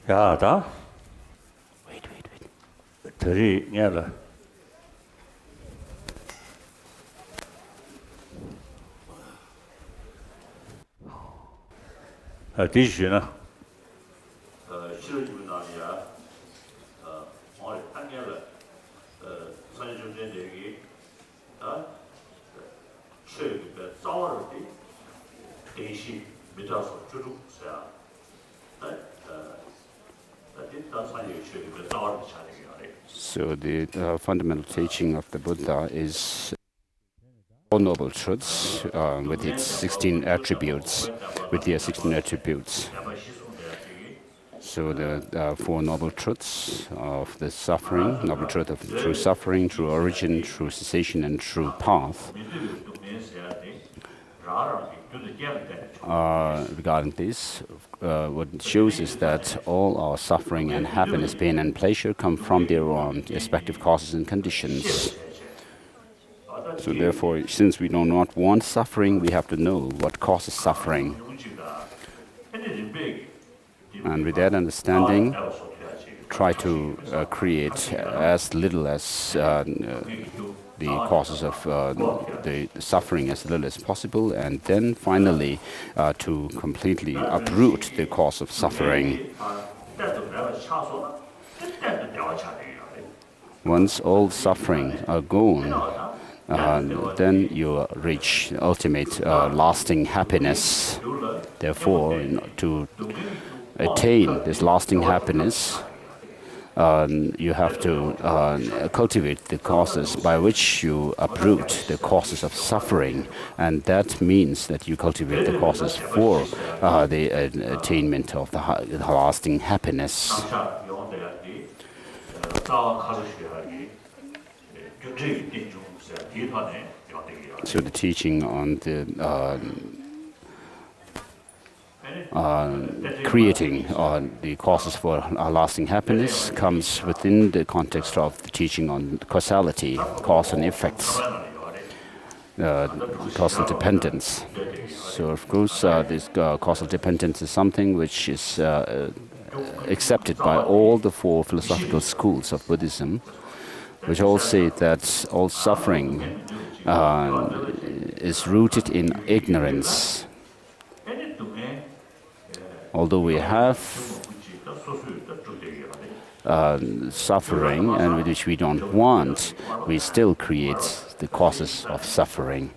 Ja, da. Wait. Three, yeah. This is no. So the fundamental teaching of the Buddha is Four Noble Truths with its 16 attributes, with their 16 attributes. So the Four Noble Truths of the suffering, Noble Truth of true suffering, true origin, true cessation, and true path. Regarding this, what it shows is that all our suffering and happiness, pain and pleasure come from their own respective causes and conditions. So therefore, since we do not want suffering, we have to know what causes suffering. And with that understanding, try to create as little as the causes of the suffering as little as possible, and then finally to completely uproot the cause of suffering. Once all suffering are gone, then you reach ultimate lasting happiness. Therefore, to attain this lasting happiness, you have to cultivate the causes by which you uproot the causes of suffering, and that means that you cultivate the causes for the attainment of the lasting happiness. So the teaching on the creating the causes for lasting happiness comes within the context of the teaching on causality, cause and effects, causal dependence. So of course this causal dependence is something which is accepted by all the four philosophical schools of Buddhism, which all say that all suffering is rooted in ignorance. Although we have suffering and which we don't want, we still create the causes of suffering.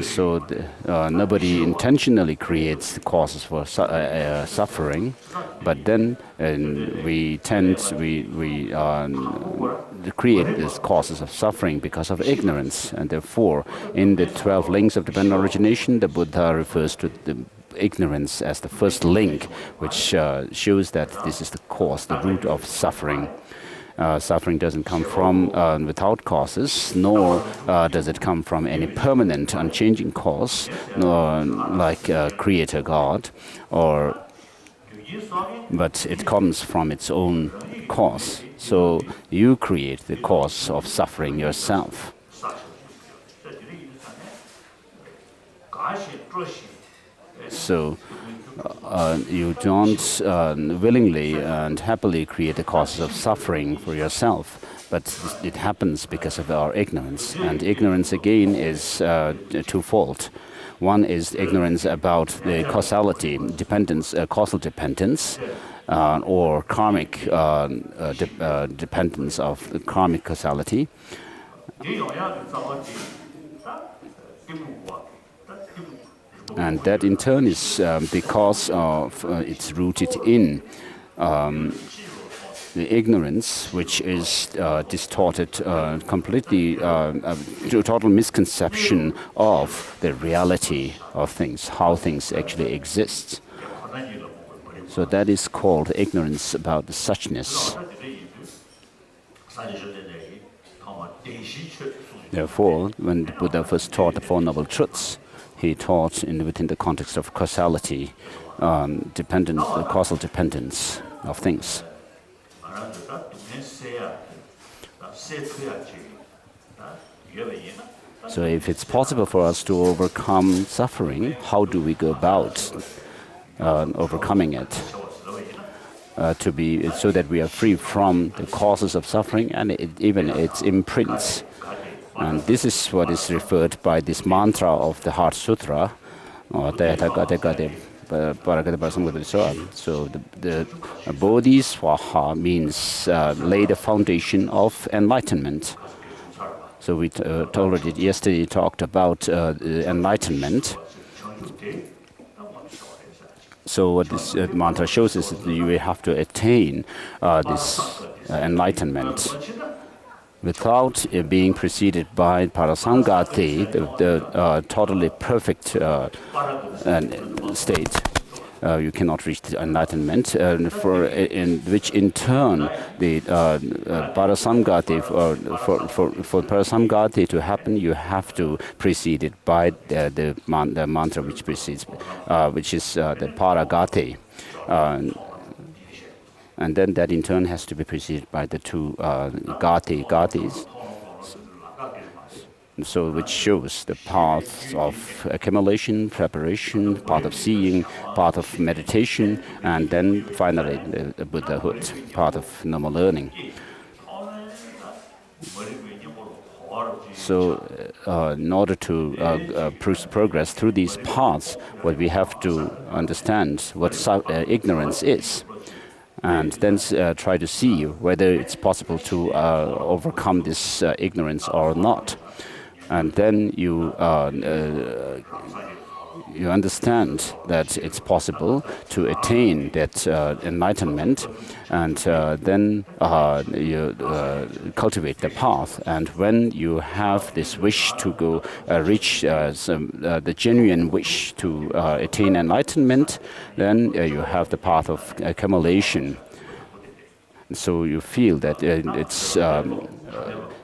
So nobody intentionally creates the causes for suffering, but then we create these causes of suffering because of ignorance. And therefore, in the 12 links of dependent origination, the Buddha refers to the ignorance as the first link, which shows that this is the cause, the root of suffering. Suffering doesn't come from without causes, nor does it come from any permanent, unchanging cause, nor like Creator God, but it comes from its own cause. So you create the cause of suffering yourself. So you don't willingly and happily create the causes of suffering for yourself, but it happens because of our ignorance. And ignorance again is twofold. One is ignorance about the causality, dependence, causal dependence, or karmic dependence of the karmic causality. And that in turn is because of it's rooted in the ignorance, which is distorted, completely total misconception of the reality of things, how things actually exist. So that is called ignorance about the suchness. Therefore, when the Buddha first taught the Four Noble Truths, he taught within the context of causality, causal dependence of things. So if it's possible for us to overcome suffering, how do we go about overcoming it? to be so that we are free from the causes of suffering and even its imprints. And this is what is referred by this mantra of the Heart Sutra, or so the Bodhisattva means lay the foundation of enlightenment. So we already yesterday talked about enlightenment. So what this mantra shows is that you have to attain this enlightenment without being preceded by parasangati, the totally perfect state. You cannot reach the enlightenment, in which in turn the parasangati, for parasangati to happen, you have to precede it by the mantra which precedes, which is the paragati. And then that in turn has to be preceded by the two gatis. So which shows the path of accumulation, preparation, path of seeing, path of meditation, and then finally the Buddhahood, path of normal learning. So in order to progress through these paths, what we have to understand what ignorance is, and then try to see whether it's possible to overcome this ignorance or not. And then you understand that it's possible to attain that enlightenment, and then you cultivate the path. And when you have this wish to go reach the genuine wish to attain enlightenment, then you have the path of accumulation. So you feel that it's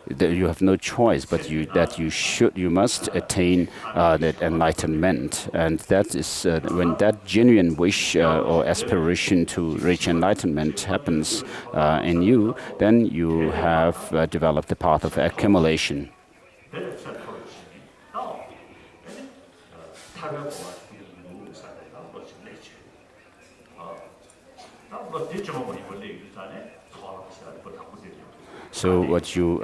that you have no choice, but you must attain that enlightenment, and that is when that genuine wish or aspiration to reach enlightenment happens in you, then you have developed the path of accumulation. So what you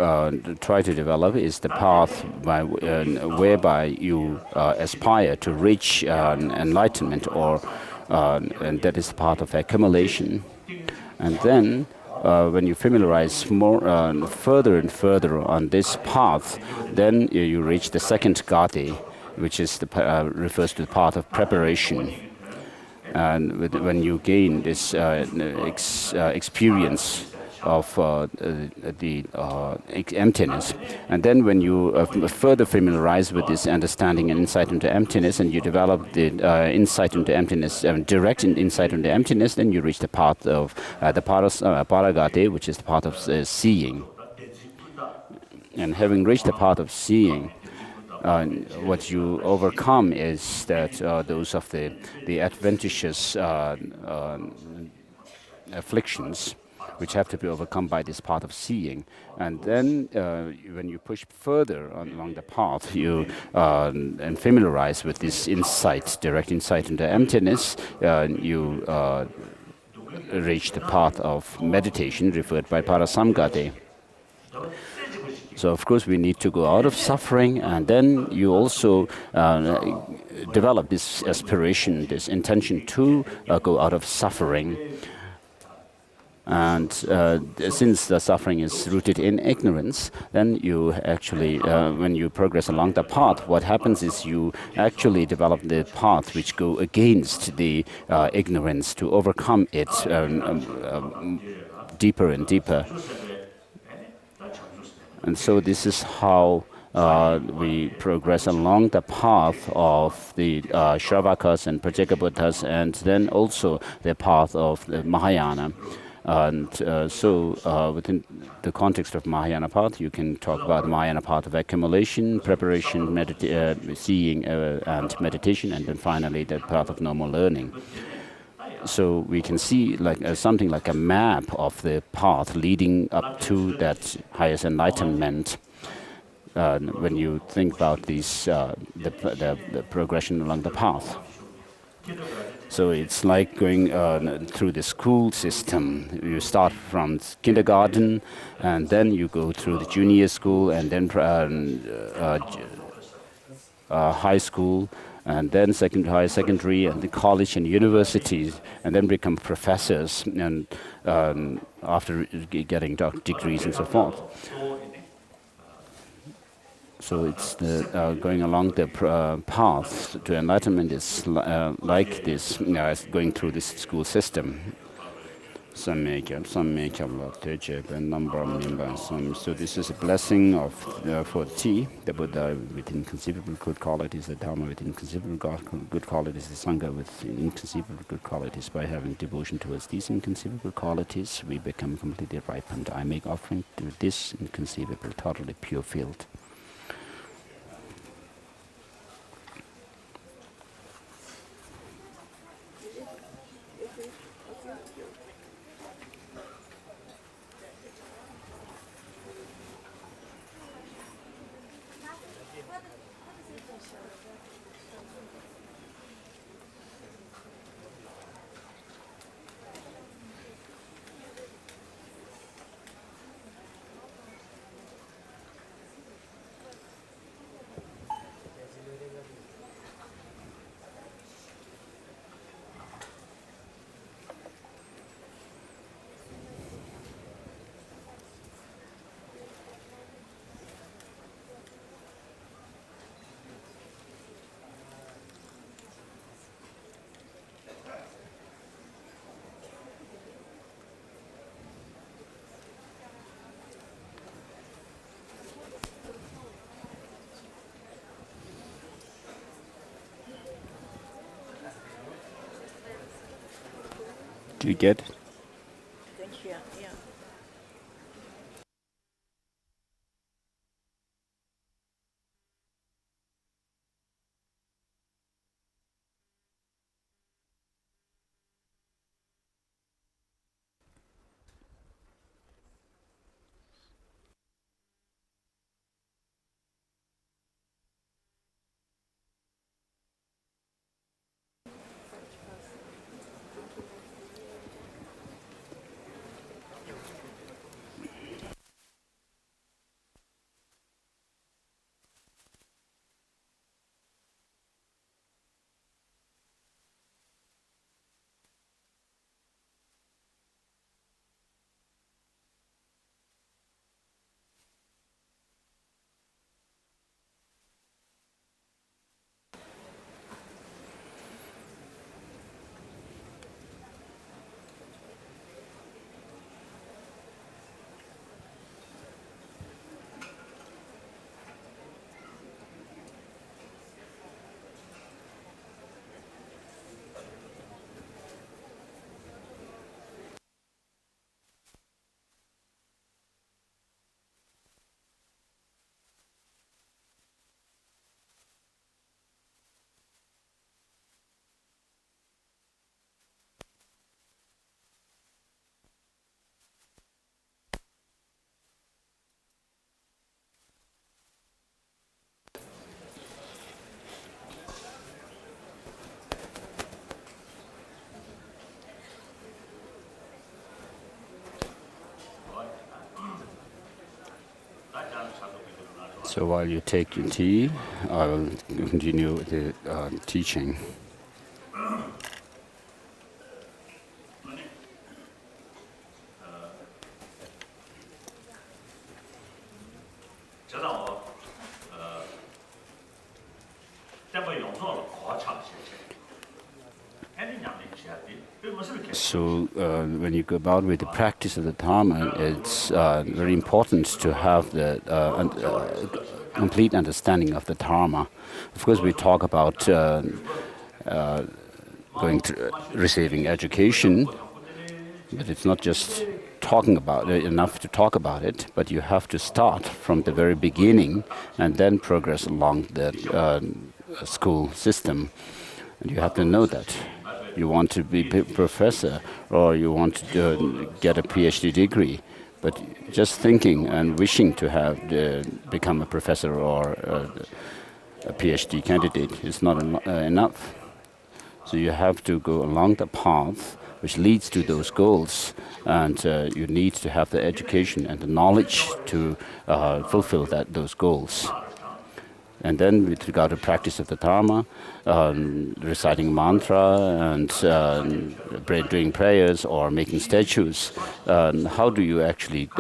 try to develop is the path whereby you aspire to reach enlightenment, and that is the path of accumulation. And then when you familiarize more further and further on this path, then you reach the second gati, which is refers to the path of preparation. And when you gain this experience of the emptiness, and then when you further familiarize with this understanding and insight into emptiness, and you develop the insight into emptiness, direct insight into emptiness, then you reach the path of the paragati, which is the path of seeing. And having reached the path of seeing, what you overcome is that those of the adventitious afflictions, which have to be overcome by this path of seeing. And then when you push further along the path, you and familiarize with this insight, direct insight into emptiness, you reach the path of meditation, referred by parasamgati. So of course we need to go out of suffering, and then you also develop this aspiration, this intention to go out of suffering. And since the suffering is rooted in ignorance, then you actually, when you progress along the path, what happens is you actually develop the path which go against the ignorance to overcome it deeper and deeper. And so this is how we progress along the path of the Shravakas and Pratyekabuddhas, and then also the path of the Mahayana. And so within the context of Mahayana path, you can talk about the Mahayana path of accumulation, preparation, seeing and meditation, and then finally the path of normal learning. So we can see like something like a map of the path leading up to that highest enlightenment. When you think about these, the progression along the path. So it's like going through the school system. You start from kindergarten, and then you go through the junior school, and then high school, and then higher secondary, and the college and universities, and then become professors, and after getting degrees and so forth. So it's going along the path to enlightenment is like this, going through this school system. So this is a blessing of for tea. The Buddha with inconceivable good qualities, the Dharma with inconceivable good qualities, the Sangha with inconceivable good qualities. By having devotion towards these inconceivable qualities, we become completely ripened. I make offering to this inconceivable, totally pure field. Do you get it? Thank you. Yeah. So while you take your tea, I will continue the teaching. So when you go about with the practice of the Dharma, it's very important to have the complete understanding of the Dharma. Of course, we talk about going to receiving education, but it's not just talking about it, enough to talk about it, but you have to start from the very beginning and then progress along the school system. And you have to know that. You want to be a professor or you want to get a PhD degree, but just thinking and wishing to have become a professor or a PhD candidate is not enough. So you have to go along the path which leads to those goals, and you need to have the education and the knowledge to fulfill those goals. And then with regard to practice of the Dharma, reciting mantra and doing prayers or making statues, how do you actually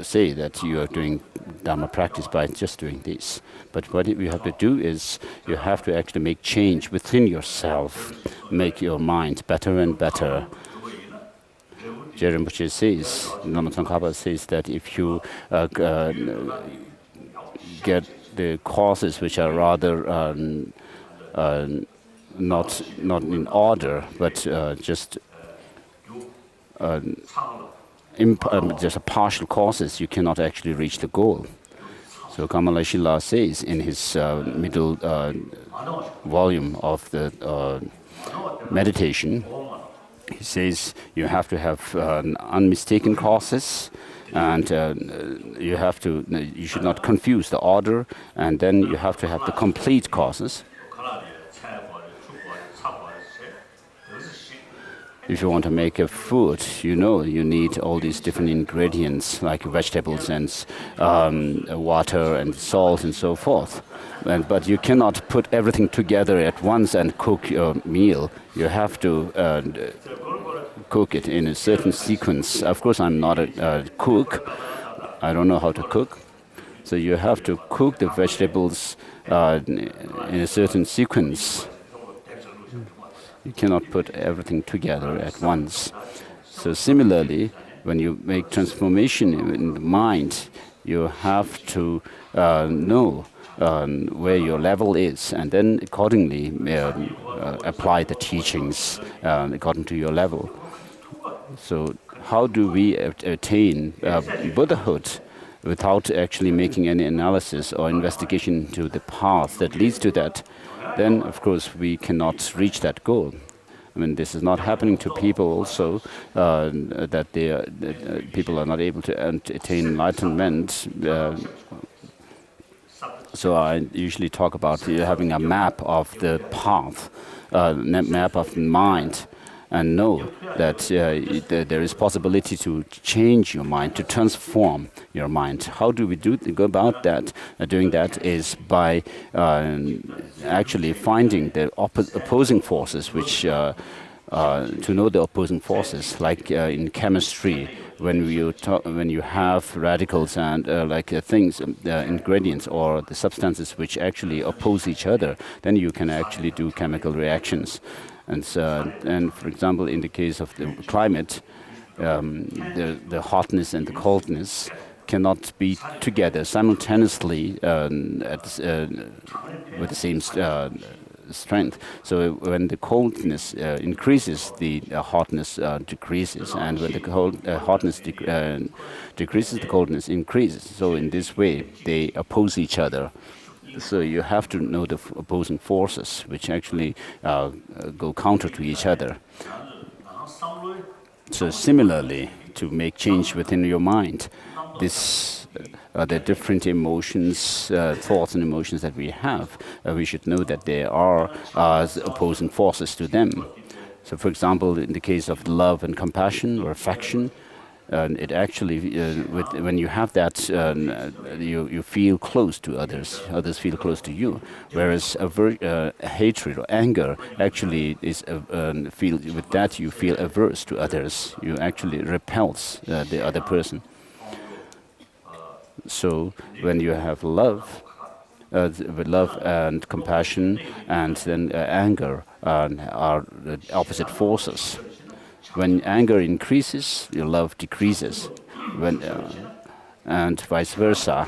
say that you are doing Dharma practice by just doing this? But what you have to do is you have to actually make change within yourself, make your mind better and better. Rinpoche says, Lama Tsongkhapa says that if you get the causes which are rather not in order, but just a partial causes, you cannot actually reach the goal. So Kamala Shila says in his middle volume of the meditation, he says you have to have unmistaken causes, and you should not confuse the order, and then you have to have the complete causes. If you want to make a food, you need all these different ingredients like vegetables and water and salt and so forth. But you cannot put everything together at once and cook your meal. You have to cook it in a certain sequence. Of course, I'm not a cook. I don't know how to cook. So you have to cook the vegetables in a certain sequence. You cannot put everything together at once. So similarly, when you make transformation in the mind, you have to know where your level is, and then accordingly apply the teachings according to your level. So how do we attain Buddhahood without actually making any analysis or investigation into the path that leads to that? Then, of course, we cannot reach that goal. I mean, this is not happening to people also, that people are not able to attain enlightenment. So I usually talk about having a map of the path, map of the mind, and know that there is possibility to change your mind, to transform your mind. How do we go about that? Doing that is by actually finding the opposing forces, which to know the opposing forces, like in chemistry, when you have radicals and things, ingredients or the substances which actually oppose each other, then you can actually do chemical reactions. And for example, in the case of the climate, the hotness and the coldness cannot be together simultaneously with the same strength. So when the coldness increases, the hotness decreases, and when the hotness decreases, the coldness increases. So in this way, they oppose each other. So you have to know the opposing forces, which actually go counter to each other. So similarly, to make change within your mind, the different emotions, thoughts and emotions that we have, we should know that there are opposing forces to them. So for example, in the case of love and compassion or affection, it actually, when you have that, you feel close to others. Others feel close to you. Whereas hatred or anger actually is with that you feel averse to others. You actually repels the other person. So when you have love, with love and compassion, and then anger are the opposite forces. When anger increases, your love decreases, and vice versa.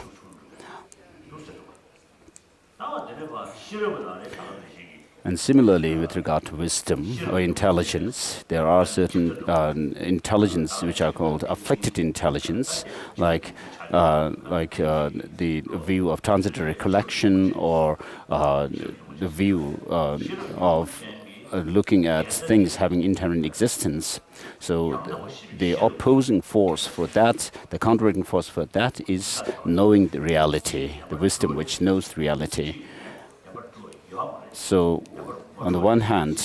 And similarly, with regard to wisdom or intelligence, there are certain intelligence which are called afflicted intelligence, like the view of transitory recollection, or the view of looking at things having inherent existence. So the opposing force for that, the counteracting force for that, is knowing the reality, the wisdom which knows the reality. So on the one hand,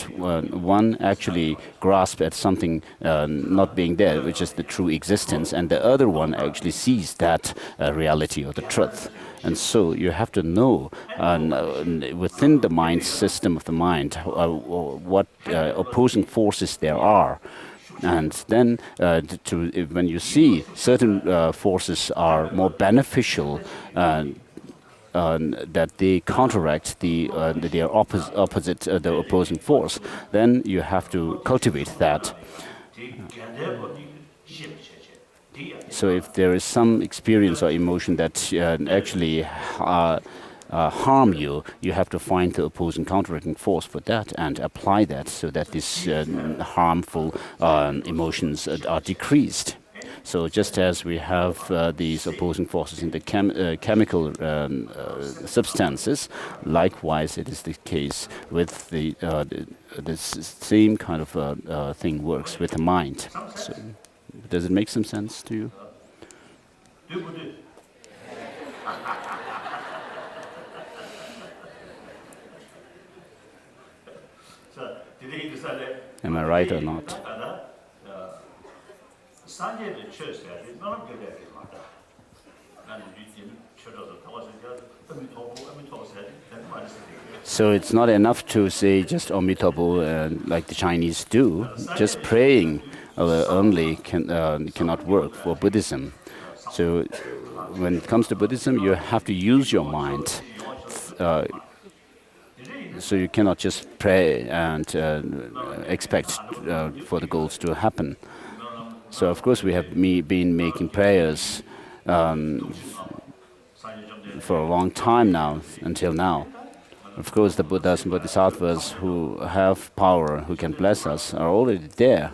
one actually grasps at something not being there, which is the true existence, and the other one actually sees that reality or the truth. And so you have to know within the mind system of the mind what opposing forces there are. And then when you see certain forces are more beneficial, that they counteract their opposite, the opposing force, then you have to cultivate that. So if there is some experience or emotion that actually harm you, you have to find the opposing counteracting force for that and apply that so that these harmful emotions are decreased. So just as we have these opposing forces in the chemical substances, likewise it is the case with the same kind of thing works with the mind. So does it make some sense to you? Am I right or not? So it's not enough to say just Omitobo like the Chinese do. Just praying only cannot work for Buddhism. So when it comes to Buddhism, you have to use your mind. So you cannot just pray and expect for the goals to happen. So of course we have been making prayers for a long time now, until now. Of course the Buddhas and Bodhisattvas who have power, who can bless us, are already there.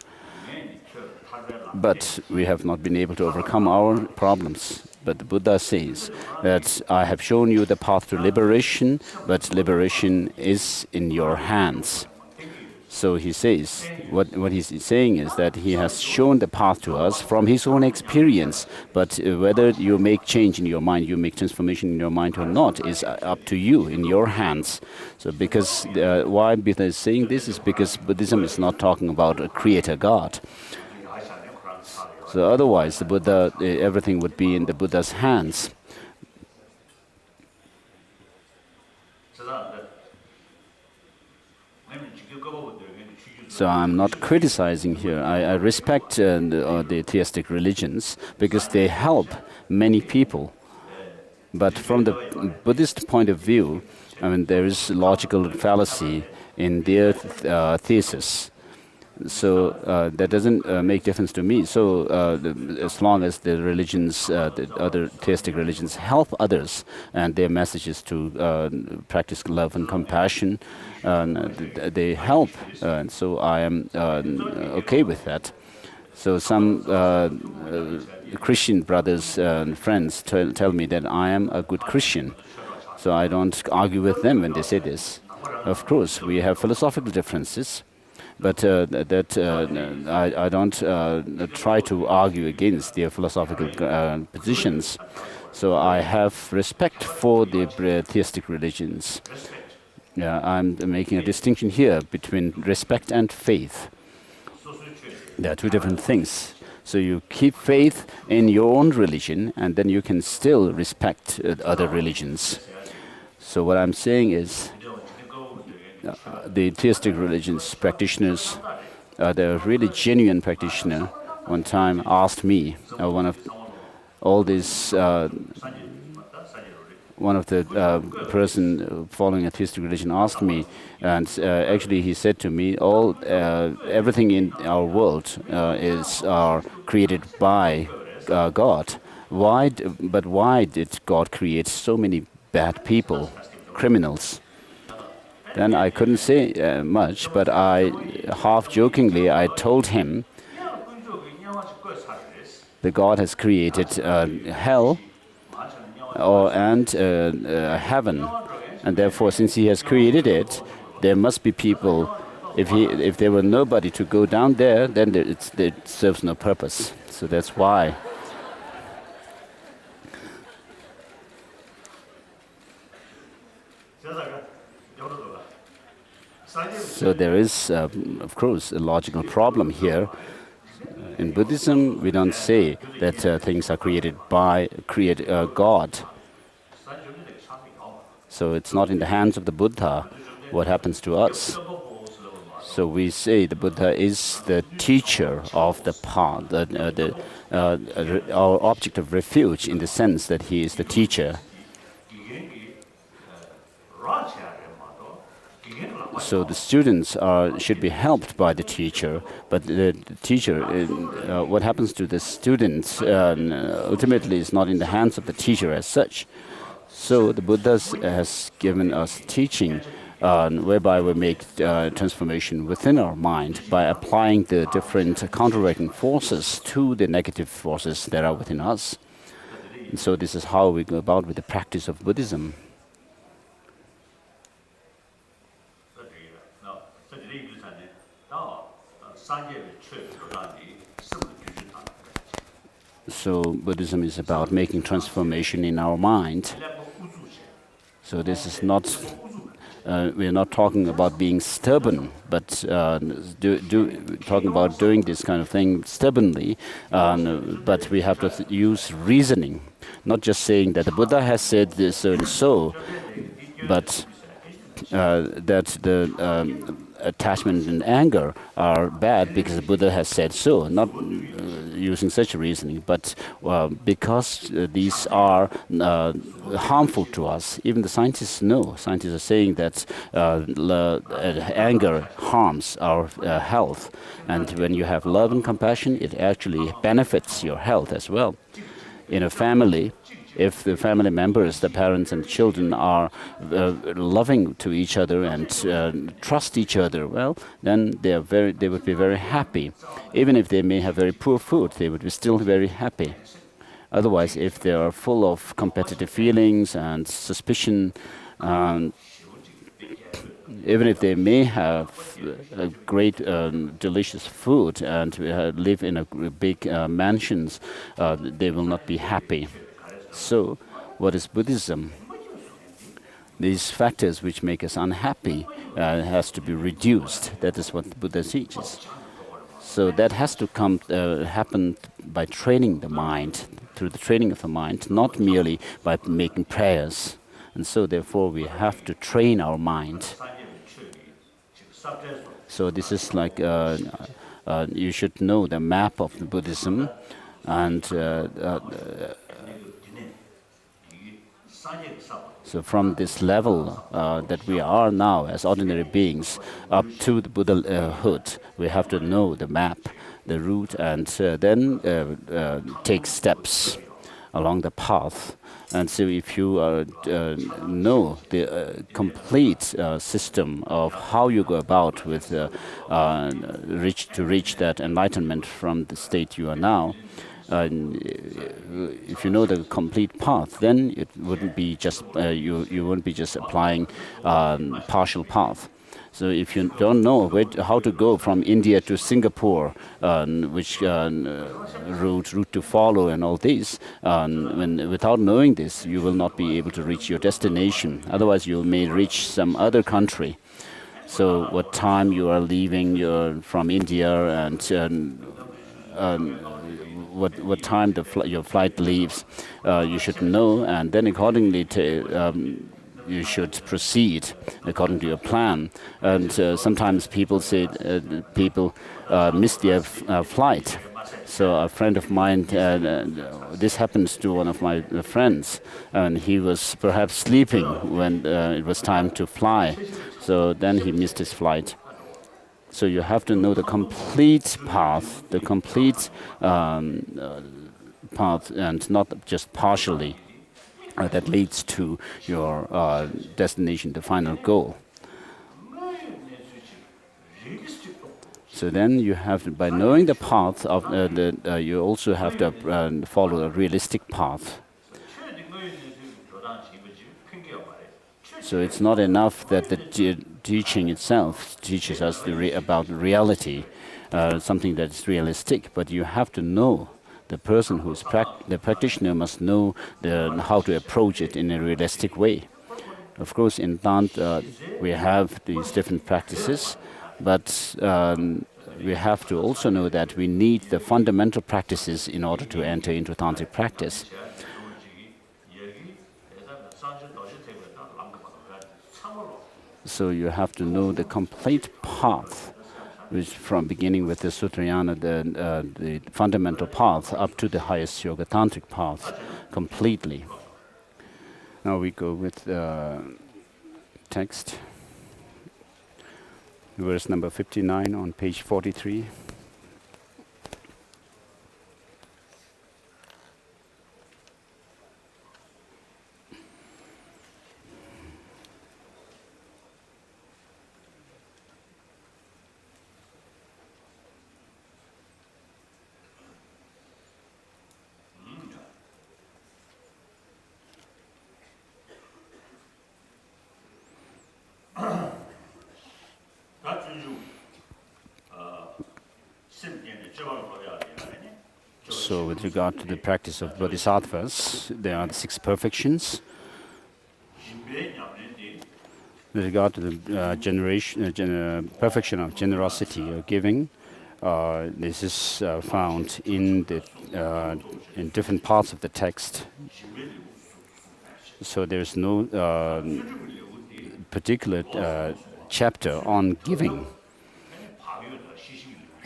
But we have not been able to overcome our problems. But the Buddha says that I have shown you the path to liberation, but liberation is in your hands. So he says, what he's saying is that he has shown the path to us from his own experience. But whether you make change in your mind, you make transformation in your mind or not, is up to you, in your hands. So because why Buddha is saying this is because Buddhism is not talking about a creator God. So otherwise, the Buddha, everything would be in the Buddha's hands. So I'm not criticizing here. I respect the theistic religions because they help many people. But from the Buddhist point of view, I mean, there is logical fallacy in their thesis. So that doesn't make difference to me. So as long as the religions, the other theistic religions, help others and their message is to practice love and compassion, they help. And so I am okay with that. So some Christian brothers and friends tell me that I am a good Christian. So I don't argue with them when they say this. Of course, we have philosophical differences. But I don't try to argue against their philosophical positions. So I have respect for the theistic religions. Yeah, I'm making a distinction here between respect and faith. They are two different things. So you keep faith in your own religion, and then you can still respect other religions. So what I'm saying is, the theistic religions practitioners, the really genuine practitioner, one time asked me, one of the person following a theistic religion asked me, and actually he said to me, everything in our world is created by God. Why did God create so many bad people, criminals? Then I couldn't say much, but half-jokingly, I told him that God has created hell and heaven, and therefore, since He has created it, there must be people. If there were nobody to go down there, then it serves no purpose. So that's why. So there is, of course, a logical problem here. In Buddhism, we don't say that things are created by God. So it's not in the hands of the Buddha what happens to us. So we say the Buddha is the teacher of the path, our object of refuge, in the sense that he is the teacher. So the students should be helped by the teacher, but the teacher, what happens to the students ultimately is not in the hands of the teacher as such. So the Buddha has given us teaching whereby we make transformation within our mind by applying the different counteracting forces to the negative forces that are within us. And so this is how we go about with the practice of Buddhism. So Buddhism is about making transformation in our mind. So this is not, we are not talking about being stubborn, but talking about doing this kind of thing stubbornly, but we have to use reasoning, not just saying that the Buddha has said this and so, but that the attachment and anger are bad because the Buddha has said so, not using such reasoning, but because these are harmful to us. Even the scientists know. Scientists are saying that anger harms our health, and when you have love and compassion, it actually benefits your health as well. In a family, if the family members, the parents and children, are loving to each other and trust each other, well, then they would be very happy. Even if they may have very poor food, they would be still very happy. Otherwise, if they are full of competitive feelings and suspicion, even if they may have great, delicious food and live in big mansions, they will not be happy. So, what is Buddhism? These factors which make us unhappy has to be reduced. That is what the Buddha teaches. So that has to happen by training the mind, through the training of the mind, not merely by making prayers. And so, therefore, we have to train our mind. So this is like you should know the map of the Buddhism, and so from this level that we are now as ordinary beings up to the Buddhahood, we have to know the map, the route, and then take steps along the path. And so if you know the complete system of how you go about with to reach that enlightenment from the state you are now, if you know the complete path, then it wouldn't be just you wouldn't be just applying partial path. So if you don't know how to go from India to Singapore, which route to follow and all this, without knowing this, you will not be able to reach your destination. Otherwise, you may reach some other country. So what time you are leaving from India and what time your flight leaves, you should know, and then accordingly you should proceed according to your plan. And sometimes people say people miss their flight. So a friend of mine, this happens to one of my friends, and he was perhaps sleeping when it was time to fly. So then he missed his flight. So you have to know the complete path, path, and not just partially. That leads to your destination, the final goal. So then you have, by knowing the path of you also have to follow a realistic path. So it's not enough that the teaching itself teaches us about reality, something that's realistic, but you have to know. The person who's the practitioner must know how to approach it in a realistic way. Of course, in Dant, we have these different practices, But we have to also know that we need the fundamental practices in order to enter into tantric practice. So you have to know the complete path, which from beginning with the Sutrayana, the fundamental path, up to the highest yoga tantric path, completely. Now we go with text, verse number 59 on page 43. So with regard to the practice of bodhisattvas, there are the 6 perfections. With regard to the perfection of generosity or giving, this is found in different parts of the text. So there's no particular chapter on giving.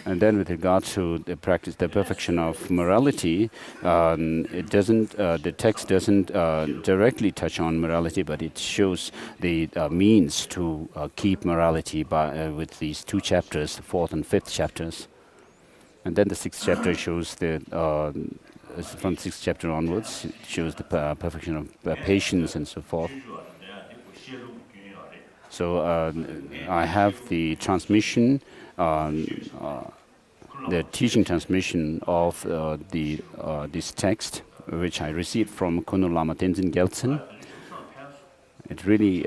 And then with regard to the practice, the perfection of morality, the text doesn't directly touch on morality, but it shows the means to keep morality with these 2 chapters, the 4th and 5th chapters. And then the 6th chapter shows from the 6th chapter onwards, it shows the perfection of patience and so forth. So I have the transmission, the teaching transmission of this text, which I received from Kuno Lama Tenzin Gyaltsen. It really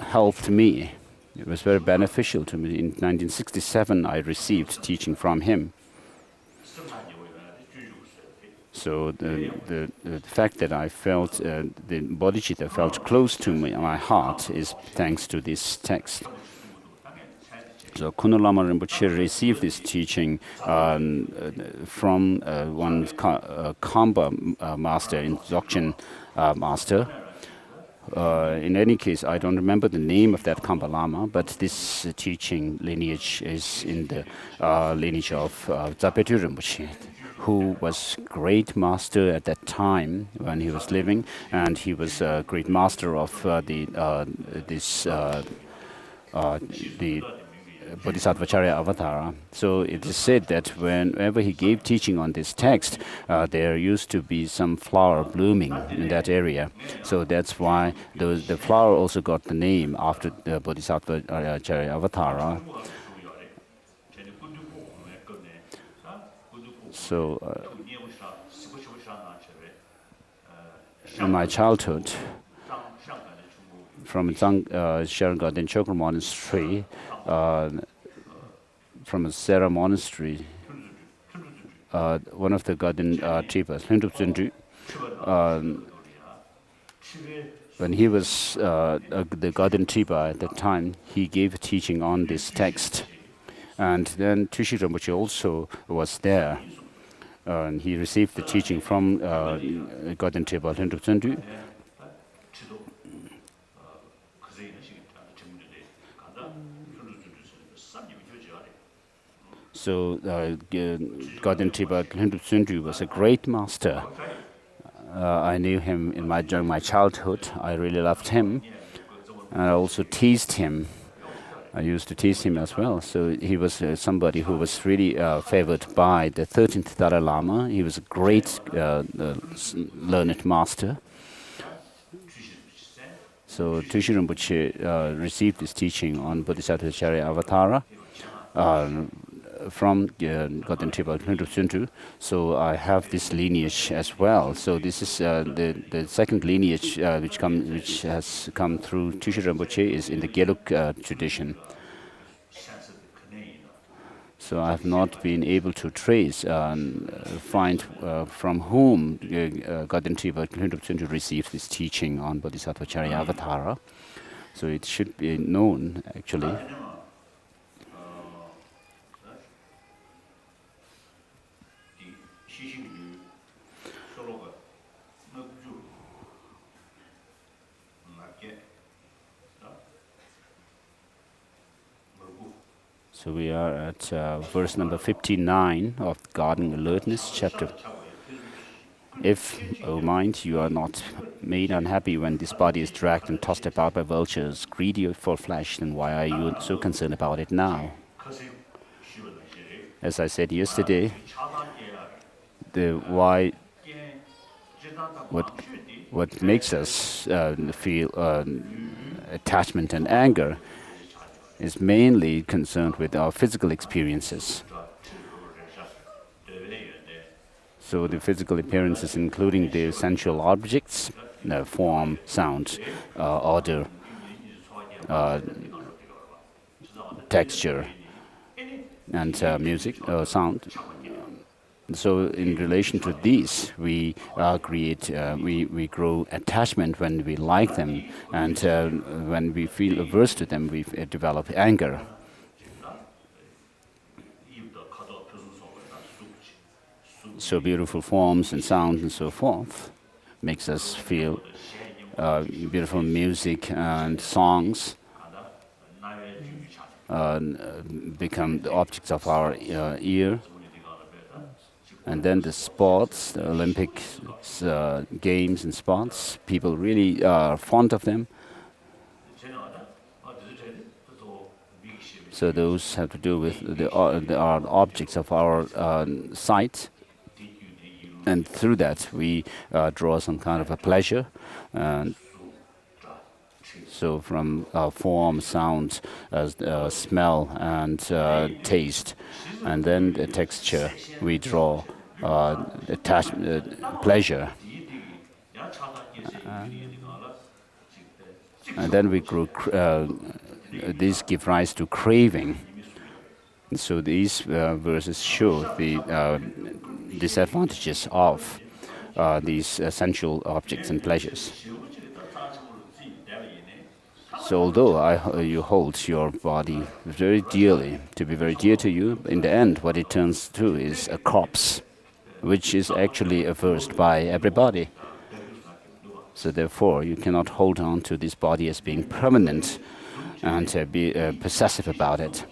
helped me. It was very beneficial to me. In 1967, I received teaching from him. So the fact that I felt the bodhicitta felt close to my heart is thanks to this text. So Kuno Lama Rinpoche received this teaching from one Kamba master, in Dzogchen master. In any case, I don't remember the name of that Kamba Lama, but this teaching lineage is in the lineage of Zapetu Rinpoche, who was great master at that time when he was living, and he was a great master of the Bodhisattva Avatara. So it is said that whenever he gave teaching on this text, there used to be some flower blooming in that area. So that's why the flower also got the name after the Bodhisattva Avatara. So in my childhood, from Sharangarden Chokra Monastery, from a Sera Monastery, one of the garden Tripas, Hindupsundu, when he was the garden Tripa at that time, he gave teaching on this text. And then Tushi Rinpoche also was there. And he received the teaching from garden Tripa, Hindupsundu. So Garden Tripa Hindupsundu was a great master. I knew him during my childhood. I really loved him. And I also teased him. I used to tease him as well. So he was somebody who was really favored by the 13th Dalai Lama. He was a great learned master. So Tushi Rinpoche received this teaching on Bodhisattva Avatara from Garden Tripa Hindupsundu. So I have this lineage as well. So this is the second lineage which has come through Tushi Rinpoche is in the Gelug tradition. So I have not been able to trace find from whom Garden Tripa Hindupsundu received this teaching on Bodhisattva Avatara. So it should be known actually. So we are at verse number 59 of Guarding Alertness chapter. If, O mind, you are not made unhappy when this body is dragged and tossed about by vultures, greedy for flesh, then why are you so concerned about it now? As I said yesterday, what makes us feel attachment and anger is mainly concerned with our physical experiences. So the physical appearances, including the sensual objects, form, sound, odor, texture, and music, sound. So in relation to these, we we grow attachment when we like them, and when we feel averse to them, we develop anger. So beautiful forms and sounds and so forth makes us feel beautiful music and songs become the objects of our ear. And then the sports, the Olympic games and sports, people really are fond of them. So those have to do with the objects of our sight. And through that, we draw some kind of a pleasure. So from form, sound, smell, and taste, and then the texture, we draw pleasure. And then we grow. These give rise to craving. So these verses show the disadvantages of these sensual objects and pleasures. So although you hold your body very dearly, to be very dear to you, in the end what it turns to is a corpse, which is actually averse by everybody. So therefore you cannot hold on to this body as being permanent and be possessive about it.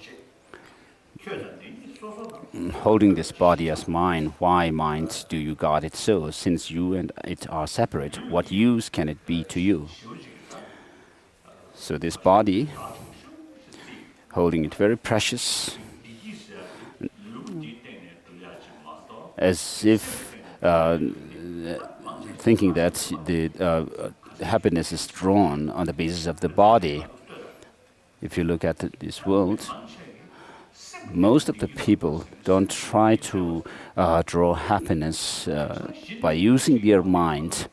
Holding this body as mine, why mind do you guard it so? Since you and it are separate, what use can it be to you? So this body, holding it very precious, as if thinking that the happiness is drawn on the basis of the body. If you look at this world, most of the people don't try to draw happiness by using their mind.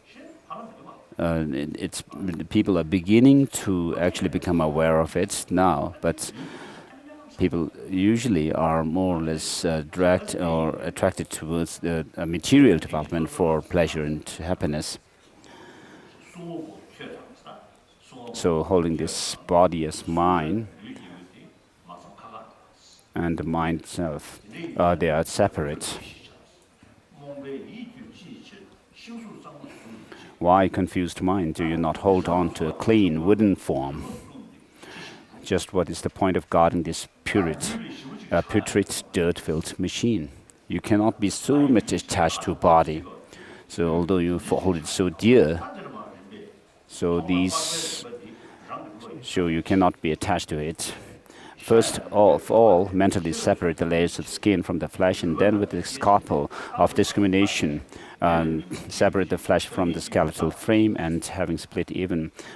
People are beginning to actually become aware of it now, but people usually are more or less dragged or attracted towards the material development for pleasure and happiness. So holding this body as mine and the mind itself, they are separate. Why, confused mind, do you not hold on to a clean wooden form? Just what is the point of guarding this putrid, dirt-filled machine? You cannot be so much attached to a body. So although you hold it so dear, so these show you cannot be attached to it. First of all, mentally separate the layers of skin from the flesh, and then with the scalpel of discrimination, separate the flesh from the skeletal frame, and having split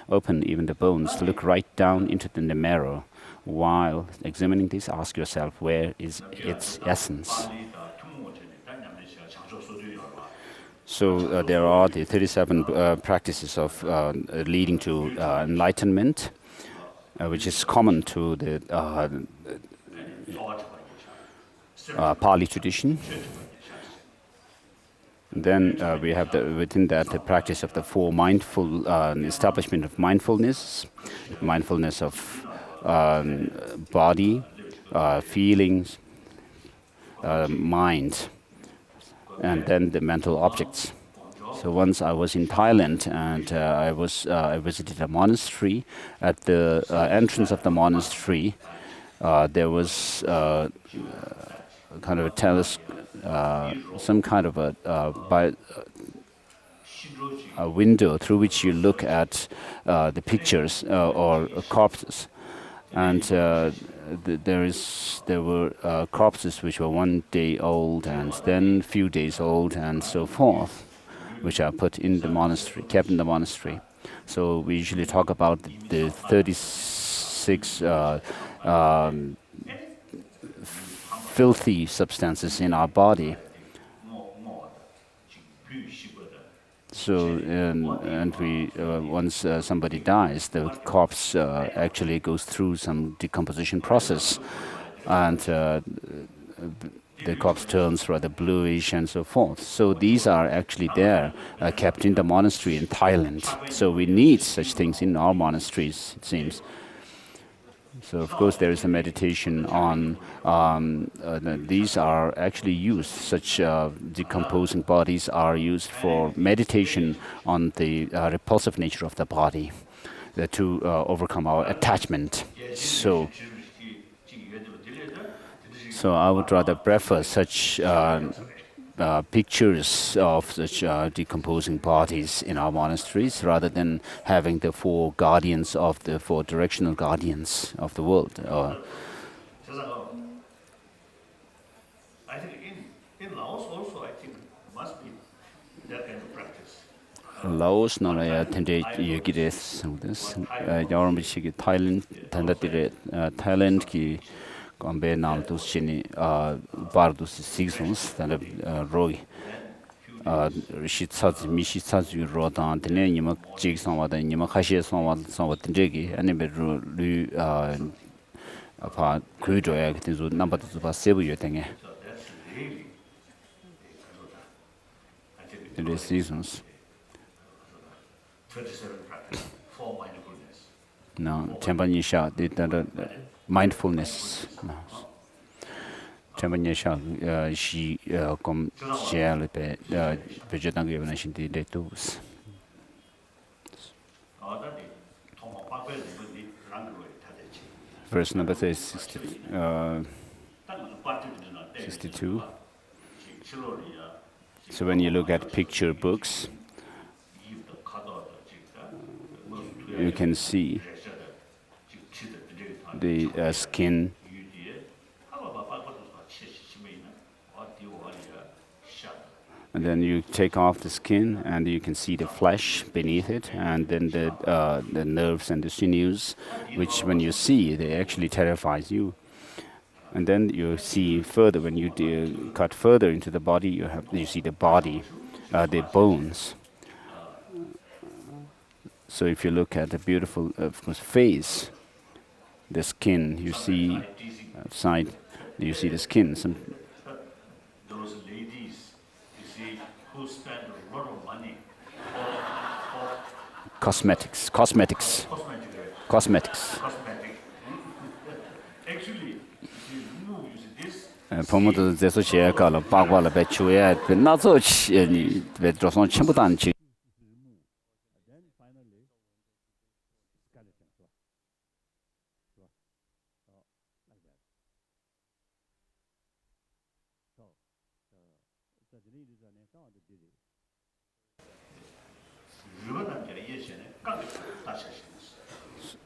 open even the bones, look right down into the marrow. While examining this, ask yourself, where is its essence? So there are the 37 practices of leading to enlightenment, which is common to the Pali tradition. Then we have within that the practice of the four mindful establishment of mindfulness of body, feelings, mind. and then the mental objects. So once I was in Thailand, and I visited a monastery. At the entrance of the monastery, there was kind of some kind of a window through which you look at the pictures or corpses, and there were corpses which were 1 day old, and then few days old, and so forth, which are put in the monastery, kept in the monastery. So we usually talk about the 36 filthy substances in our body. So, and we once somebody dies, the corpse actually goes through some decomposition process, and the corpse turns rather bluish and so forth. So these are actually there, kept in the monastery in Thailand. So we need such things in our monasteries, it seems. So of course there is a meditation on, these are actually used, such decomposing bodies are used for meditation on the repulsive nature of the body, to overcome our attachment. So I would rather prefer such pictures of such decomposing bodies in our monasteries rather than having the four directional guardians of the world. I think in Laos also, I think must be that kind of practice. Laos no la tende yugires this yarum bichi Thailand ki Kambe nam tu chini bardu seasons than roy shitsazi mishitsazi rodan tene nima jig sanwa da nima khashe sanwa tendegi anime lu apa kuido ya tizu number tu ba sebu yetenge the seasons 37 practice for mindfulness. No, Champanisha did mindfulness. Champanisha, she come share the vegetarian given the datus. Verse number 62. So when you look at picture books, you can see the skin, and then you take off the skin and you can see the flesh beneath it, and then the nerves and the sinews, which when you see, they actually terrifies you. And then you see further, when you cut further into the body, you see the body, the bones. So if you look at the beautiful, of course, face, the skin, you see outside, you see the skin. Those ladies, you see, who spend a lot of money for cosmetics. Cosmetic. Actually, you see, this. Promoter this year got a bagwala bechuya, but not so with Johnson Chimbutan.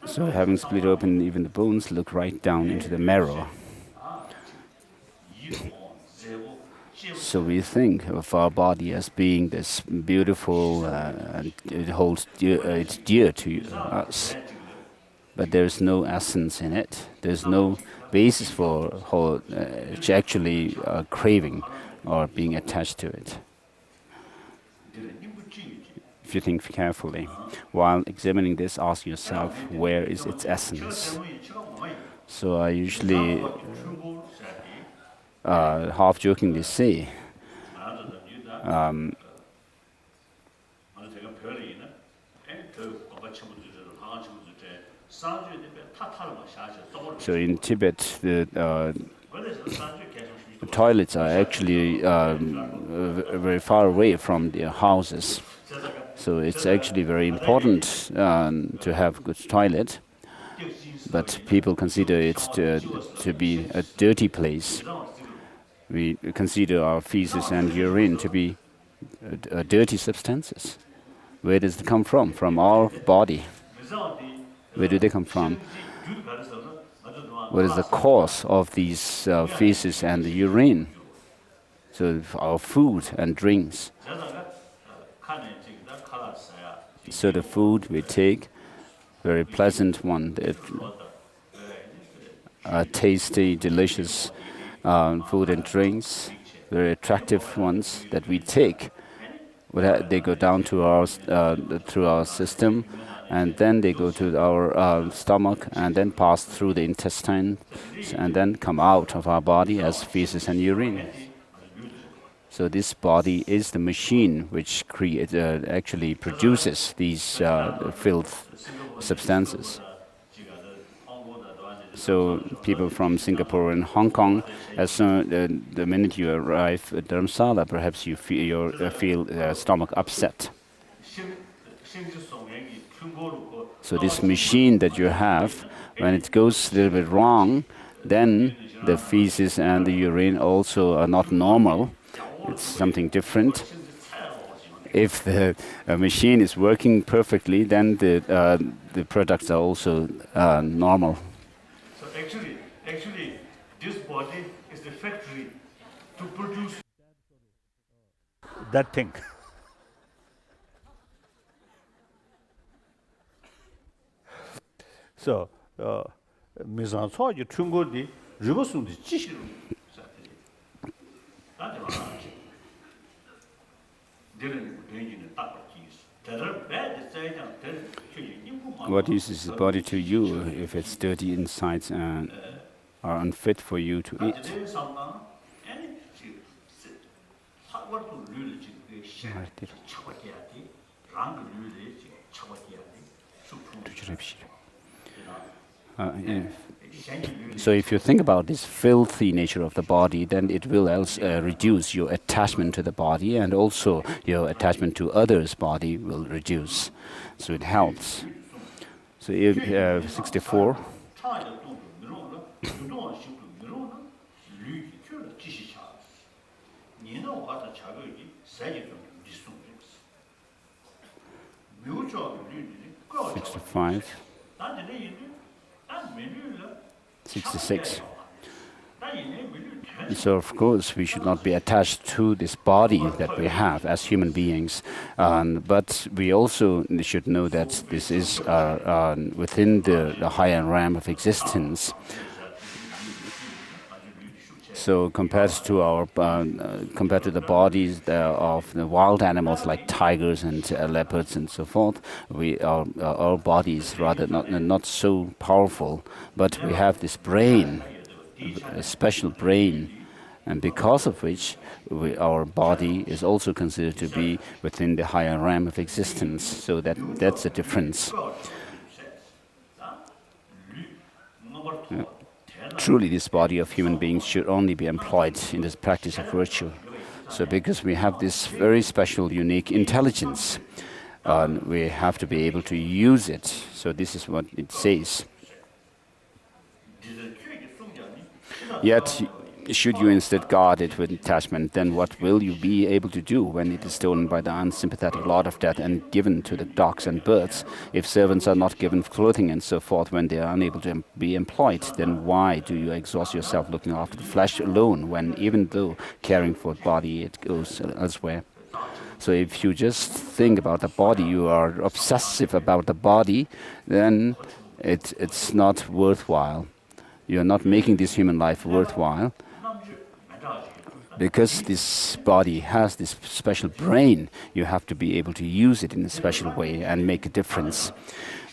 So having split open, even the bones look right down into the marrow. So we think of our body as being this beautiful, and it's dear to us. But there's no essence in it. There's no basis for actually craving or being attached to it. If you think carefully, while examining this, ask yourself, where is its essence? So I usually half-jokingly say, so in Tibet, the toilets are actually very far away from their houses. So it's actually very important to have good toilet. But people consider it to be a dirty place. We consider our feces and urine to be dirty substances. Where does it come from? From our body. Where do they come from? What is the cause of these feces and the urine? So our food and drinks. So the food we take, very pleasant one, tasty, delicious food and drinks, very attractive ones that we take. They go down to our through our system, and then they go to our stomach, and then pass through the intestine, and then come out of our body as feces and urine. So this body is the machine which actually produces these filth substances. So people from Singapore and Hong Kong, as soon the minute you arrive at Dharamsala, perhaps you feel stomach upset. So this machine that you have, when it goes a little bit wrong, then the feces and the urine also are not normal. It's something different. If the machine is working perfectly, then the products are also normal. So actually, this body is the factory to produce that thing. So, 미상소 이 중국이 리버스도 지시로 What use is the body to you if it's dirty inside and are unfit for you to eat? So if you think about this filthy nature of the body, then it will reduce your attachment to the body, and also your attachment to others' body will reduce. So it helps. So if 64. '65. 66. So of course we should not be attached to this body that we have as human beings, but we also should know that this is within the higher realm of existence. So compared to the bodies of the wild animals like tigers and leopards and so forth, our bodies rather not so powerful, but we have this brain, a special brain, and because of which our body is also considered to be within the higher realm of existence. So that's the difference. Yeah. Truly, this body of human beings should only be employed in this practice of virtue. So because we have this very special, unique intelligence, we have to be able to use it. So this is what it says. Yet, should you instead guard it with attachment, then what will you be able to do when it is stolen by the unsympathetic Lord of Death and given to the dogs and birds? If servants are not given clothing and so forth when they are unable to be employed, then why do you exhaust yourself looking after the flesh alone, when even though caring for the body, it goes elsewhere? So if you just think about the body, you are obsessive about the body, then it's not worthwhile. You're not making this human life worthwhile. Because this body has this special brain, you have to be able to use it in a special way and make a difference.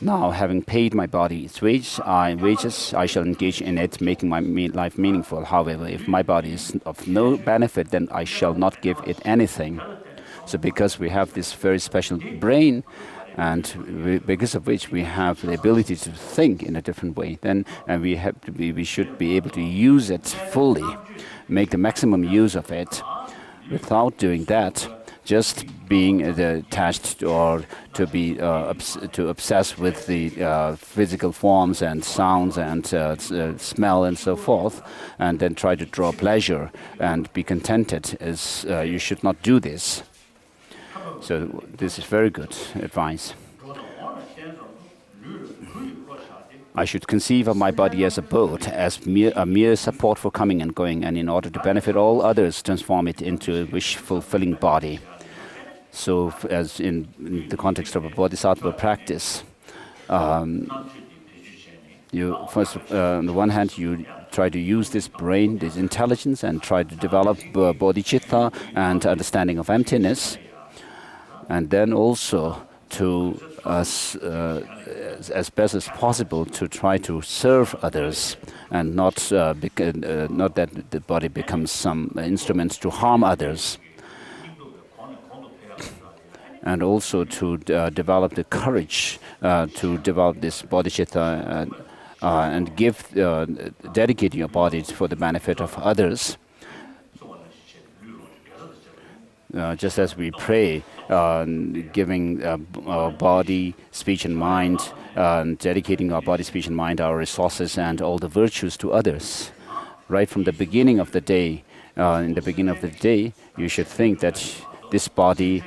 Now, having paid my body its wages, I shall engage in it, making my life meaningful. However, if my body is of no benefit, then I shall not give it anything. So because we have this very special brain, and because of which we have the ability to think in a different way. Then we should be able to use it fully, make the maximum use of it. Without doing that, just being attached or to obsess with the physical forms and sounds and smell and so forth, and then try to draw pleasure and be contented, you should not do this. So this is very good advice. I should conceive of my body as a boat, as a mere support for coming and going, and in order to benefit all others, transform it into a wish-fulfilling body. So, as in the context of a bodhisattva practice, you first, on the one hand, you try to use this brain, this intelligence, and try to develop bodhicitta and understanding of emptiness, and then also to, as best as possible, to try to serve others, and not that the body becomes some instrument to harm others. And also to develop the courage to develop this bodhicitta and dedicate your body for the benefit of others. Just as we pray, giving our body, speech and mind, dedicating our body, speech and mind, our resources and all the virtues to others. Right from the beginning of the day, in the beginning of the day, you should think that this body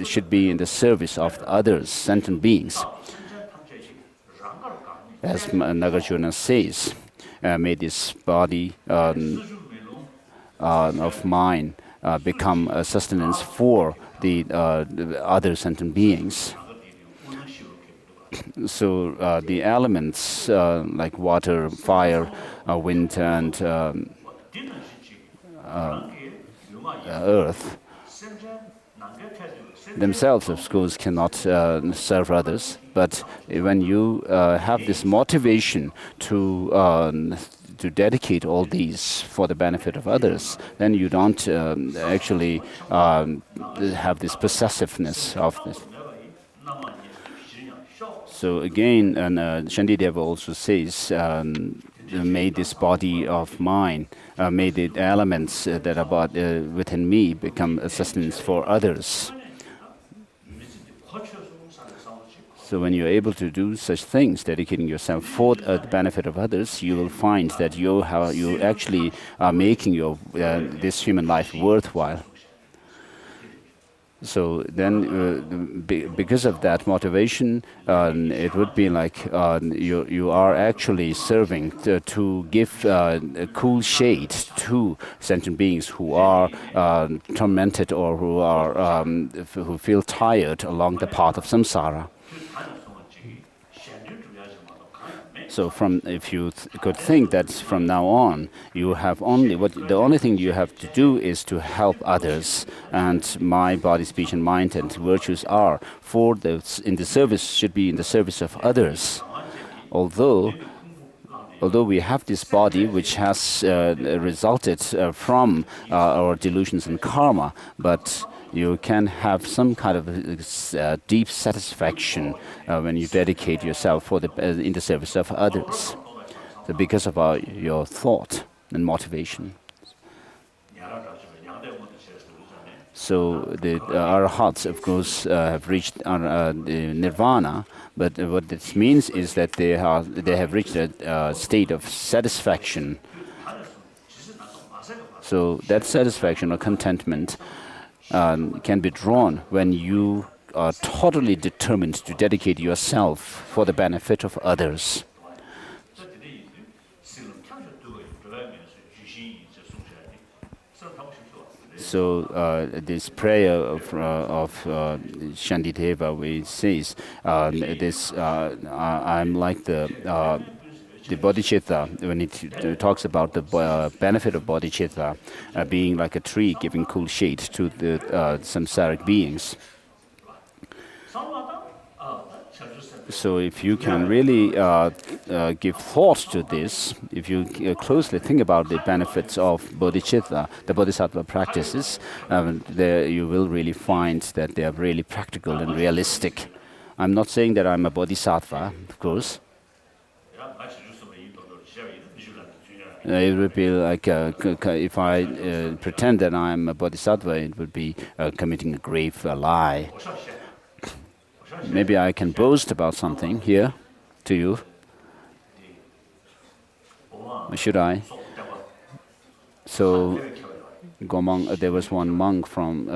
should be in the service of others, sentient beings. As Nagarjuna says, may this body of mine become a sustenance for the other sentient beings. So the elements like water, fire, wind, and earth themselves, of course, cannot serve others. But when you have this motivation to dedicate all these for the benefit of others, then you don't actually have this possessiveness of this. So again, and Shantideva also says, may this body of mine, may the elements that are within me become a sustenance for others. So when you're able to do such things, dedicating yourself for the benefit of others, you will find that you actually are making this human life worthwhile. So then, because of that motivation, it would be like you are actually serving to give a cool shade to sentient beings who are tormented or who feel tired along the path of samsara. So, if you could think that from now on you have the only thing you have to do is to help others, and my body, speech, and mind and virtues are should be in the service of others. Although we have this body which has resulted from our delusions and karma, but you can have some kind of deep satisfaction when you dedicate yourself in the service of others. So because of your thought and motivation. So the arahats, of course, have reached nirvana, but what this means is that they have reached a state of satisfaction. So that satisfaction or contentment can be drawn when you are totally determined to dedicate yourself for the benefit of others. So this prayer of Shantideva, where it says, I'm like the bodhicitta, when it talks about the benefit of bodhicitta being like a tree giving cool shade to the samsaric beings. So if you can really give thought to this, if you closely think about the benefits of bodhicitta, the bodhisattva practices, there you will really find that they are really practical and realistic. I'm not saying that I'm a bodhisattva, of course. It would be like if I pretend that I'm a bodhisattva, it would be committing a grave lie. Maybe I can boast about something here to you. Should I? So, there was one monk from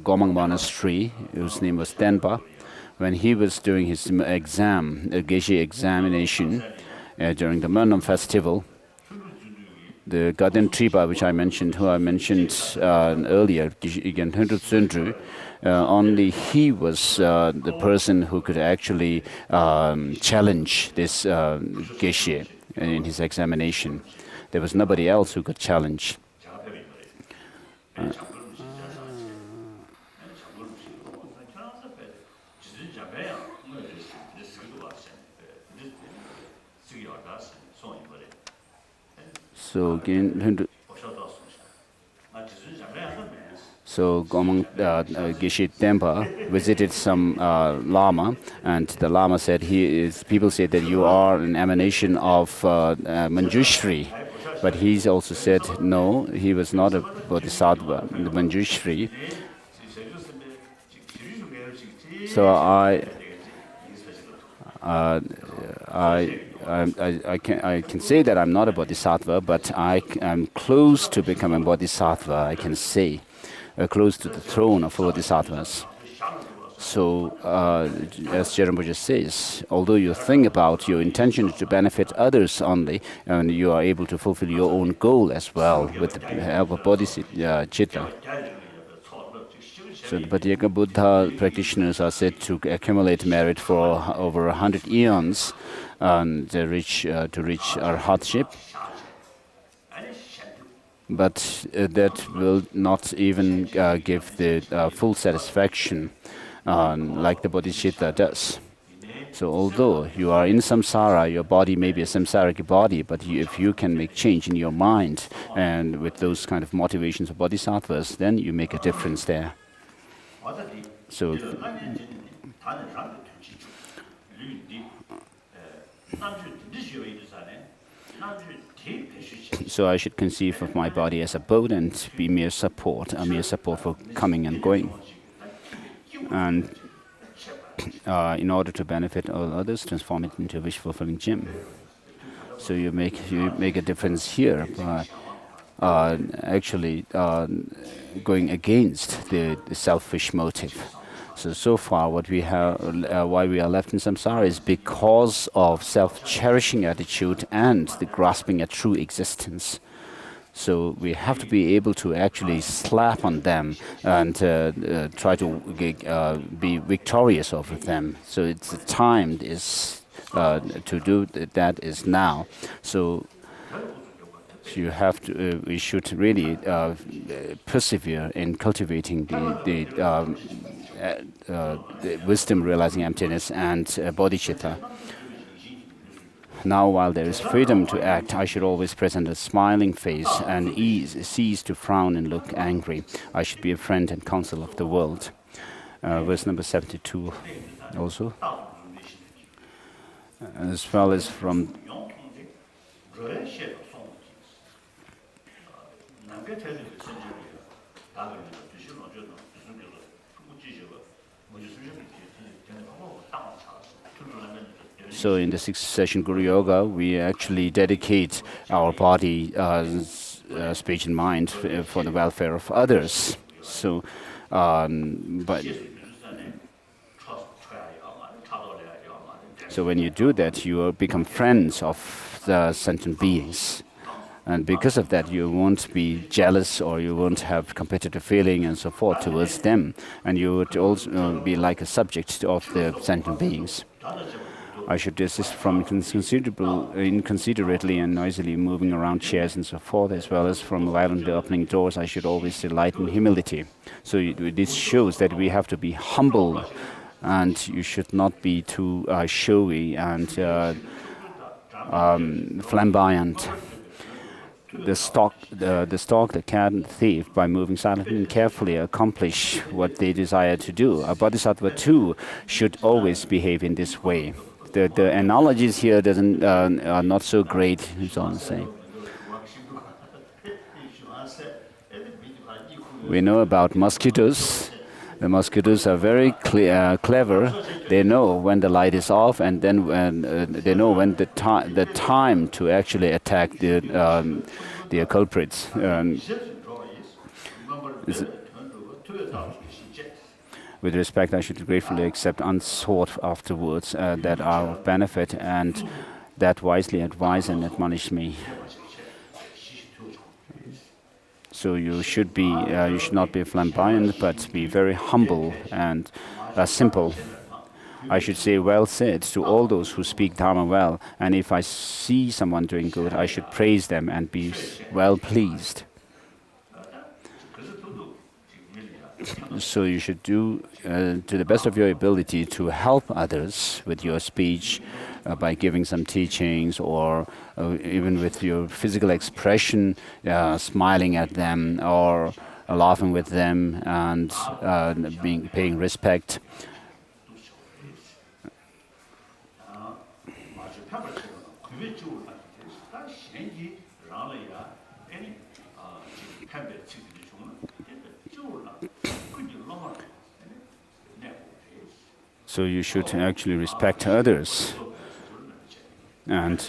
Gomang Monastery, whose name was Tenpa. When he was doing his exam, Geshe examination, during the Murnam festival, the Garden Triba, which I mentioned, earlier, only he was the person who could actually challenge this Geshe in his examination. There was nobody else who could challenge. So Gomang Geshe Tenpa visited some Lama, and the Lama said, people say that you are an emanation of Manjushri. But he's also said, no, he was not a bodhisattva, the Manjushri. So I can say that I'm not a bodhisattva, but I am close to becoming a bodhisattva, I can say. Close to the throne of bodhisattvas. So, as Rinpoche says, although you think about your intention to benefit others only, and you are able to fulfill your own goal as well with the help of bodhicitta. So, the Patyeka Buddha practitioners are said to accumulate merit for over 100 eons and to reach arhatship. But that will not even give the full satisfaction like the bodhicitta does. So although you are in samsara, your body may be a samsaric body, but if you can make change in your mind and with those kind of motivations of bodhisattvas, then you make a difference there. So I should conceive of my body as a boat and be a mere support for coming and going. And in order to benefit all others, transform it into a wish-fulfilling gym. So you make a difference here by actually going against the selfish motive. So far, what we have, why we are left in samsara is because of self-cherishing attitude and the grasping at true existence. So we have to be able to actually slap on them and try to be victorious over them. So it's the time to do that is now. So you have to. We should really persevere in cultivating the wisdom realizing emptiness and bodhicitta. Now, while there is freedom to act, I should always present a smiling face and cease to frown and look angry. I should be a friend and counsel of the world. Verse number 72 also. As well as from So in the sixth session Guru Yoga, we actually dedicate our body, speech and mind for the welfare of others. So, so when you do that, you become friends of the sentient beings. And because of that, you won't be jealous or you won't have competitive feeling and so forth towards them. And you would also be like a subject of the sentient beings. I should desist from inconsiderately and noisily moving around chairs and so forth, as well as from violently opening doors. I should always delight in humility. So this shows that we have to be humble and you should not be too showy and flamboyant. The stalk, the cat and thief, by moving silently and carefully, accomplish what they desire to do. A bodhisattva too should always behave in this way. The analogies here are not so great, so to say. We know about mosquitoes. The mosquitoes are very clever. They know when the light is off, and then they know when the time to actually attack the culprits. With respect, I should gratefully accept unsought afterwards that are of benefit and that wisely advise and admonish me. So you should not be flamboyant, but be very humble and simple. I should say well said to all those who speak Dharma well, and if I see someone doing good, I should praise them and be well pleased. So you should do to the best of your ability to help others with your speech, by giving some teachings, or even with your physical expression, smiling at them or laughing with them and paying respect. So you should actually respect others and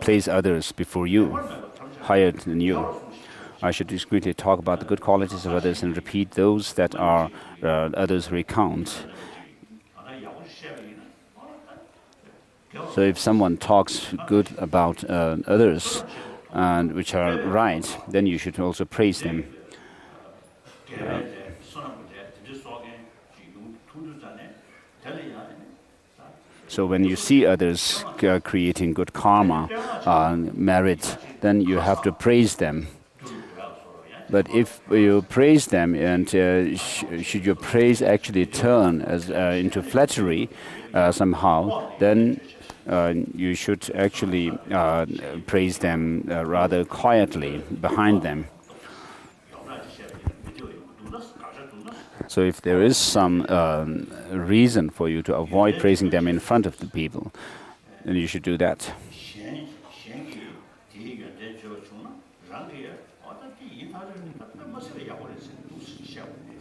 place others before you, higher than you. I should discreetly talk about the good qualities of others and repeat those that are others recount. So if someone talks good about others and which are right, then you should also praise them. So when you see others creating good karma, merit, then you have to praise them. But if you praise them, and should your praise actually turn into flattery somehow, then you should actually praise them rather quietly behind them. So if there is some reason for you to avoid praising them in front of the people, then you should do that.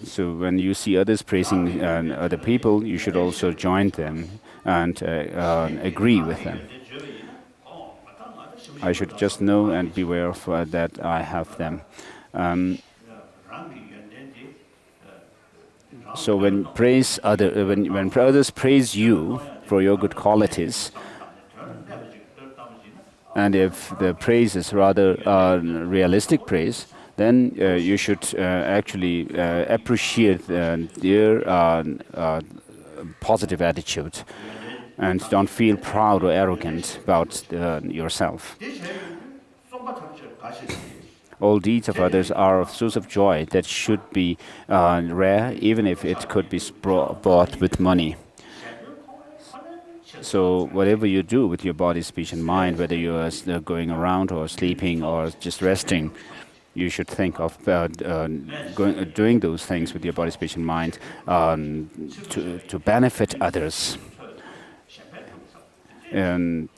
So when you see others praising other people, you should also join them and agree with them. I should just know and be aware of that I have them. So when others praise you for your good qualities, and if the praise is rather realistic praise, then you should actually appreciate their positive attitude and don't feel proud or arrogant about yourself. All deeds of others are a source of joy that should be rare, even if it could be bought with money. So whatever you do with your body, speech, and mind, whether you are going around or sleeping or just resting, you should think of doing those things with your body, speech, and mind to benefit others. And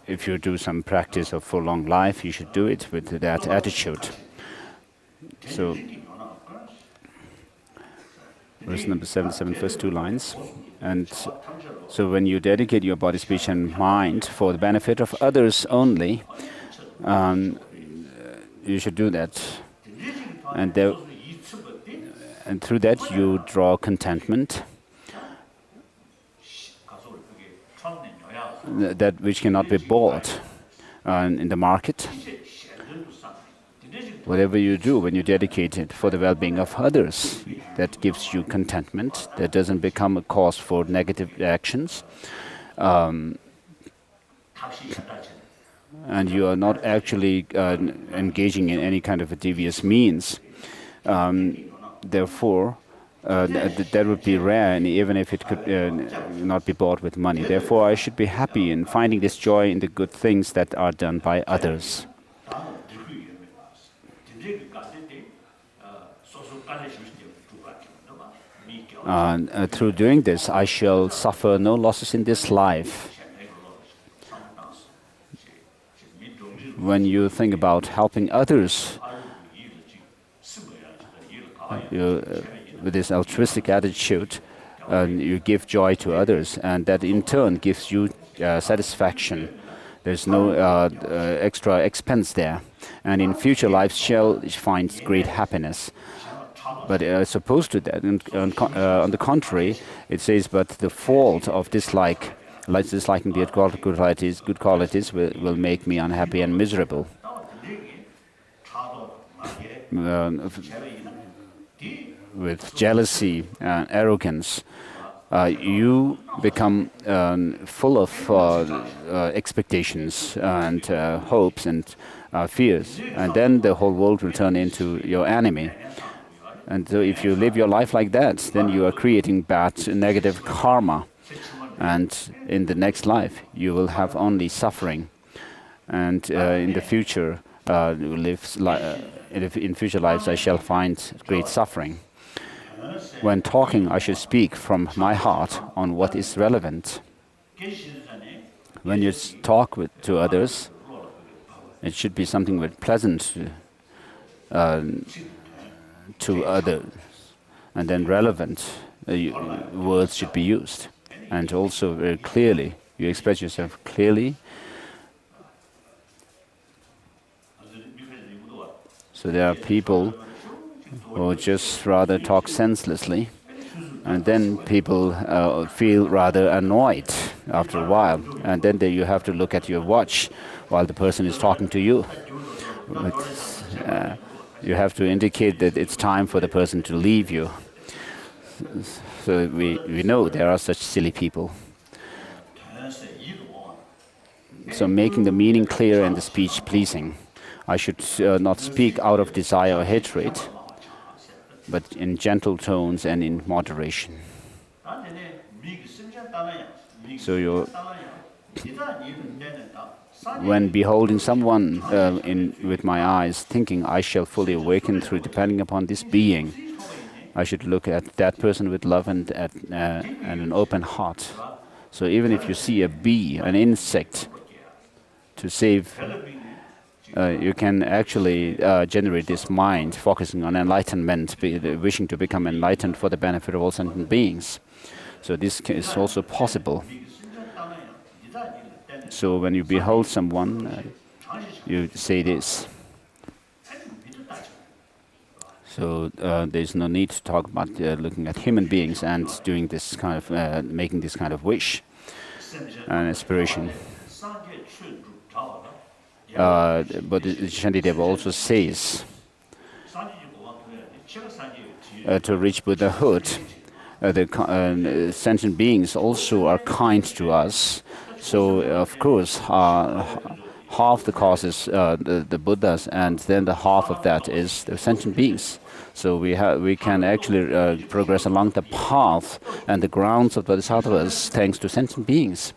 if you do some practice of full long life, you should do it with that attitude. So, verse number 77, first two lines. And so when you dedicate your body, speech, and mind for the benefit of others only, you should do that. And through that you draw contentment, that which cannot be bought in the market. Whatever you do when you dedicate it for the well-being of others, that gives you contentment, that doesn't become a cause for negative actions. And you are not actually engaging in any kind of a devious means. Therefore, that would be rare, and even if it could not be bought with money. Therefore, I should be happy in finding this joy in the good things that are done by others. Through doing this, I shall suffer no losses in this life. When you think about helping others, with this altruistic attitude, you give joy to others, and that in turn gives you satisfaction. There's no extra expense there, and in future lives shall find great happiness. But as opposed to that, on the contrary, it says, but the fault of disliking the good qualities will make me unhappy and miserable. With jealousy and arrogance, you become full of expectations and hopes and fears, and then the whole world will turn into your enemy. And so if you live your life like that, then you are creating bad, negative karma. And in the next life, you will have only suffering. And in the future, in future lives, I shall find great suffering. When talking, I should speak from my heart on what is relevant. When you talk to others, it should be something very pleasant to others, and then relevant words should be used, and also very clearly. You express yourself clearly. So there are people who just rather talk senselessly, and then people feel rather annoyed after a while, and then you have to look at your watch while the person is talking to you. You have to indicate that it's time for the person to leave you. So we know there are such silly people. So making the meaning clear and the speech pleasing. I should not speak out of desire or hatred, but in gentle tones and in moderation. So when beholding someone with my eyes, thinking I shall fully awaken through depending upon this being, I should look at that person with love and an open heart. So even if you see a bee, an insect, to save, you can actually generate this mind, focusing on enlightenment, wishing to become enlightened for the benefit of all sentient beings. So this is also possible. So when you behold someone, you say this. So there's no need to talk about looking at human beings and doing this kind of making this kind of wish and aspiration. But Shantideva also says to reach Buddhahood, the sentient beings also are kind to us. So of course, half the cause is the Buddhas, and then the half of that is the sentient beings. So we can actually progress along the path and the grounds of Bodhisattvas thanks to sentient beings.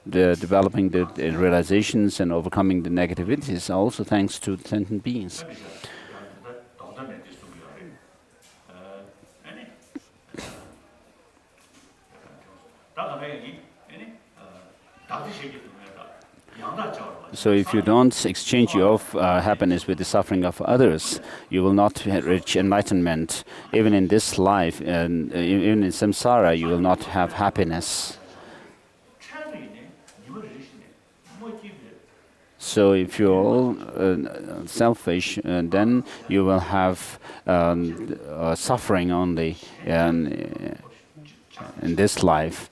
The developing the realizations and overcoming the negativities also thanks to sentient beings. So if you don't exchange your happiness with the suffering of others, you will not reach enlightenment. Even in this life, and even in samsara, you will not have happiness. So if you're all selfish, then you will have suffering only in this life.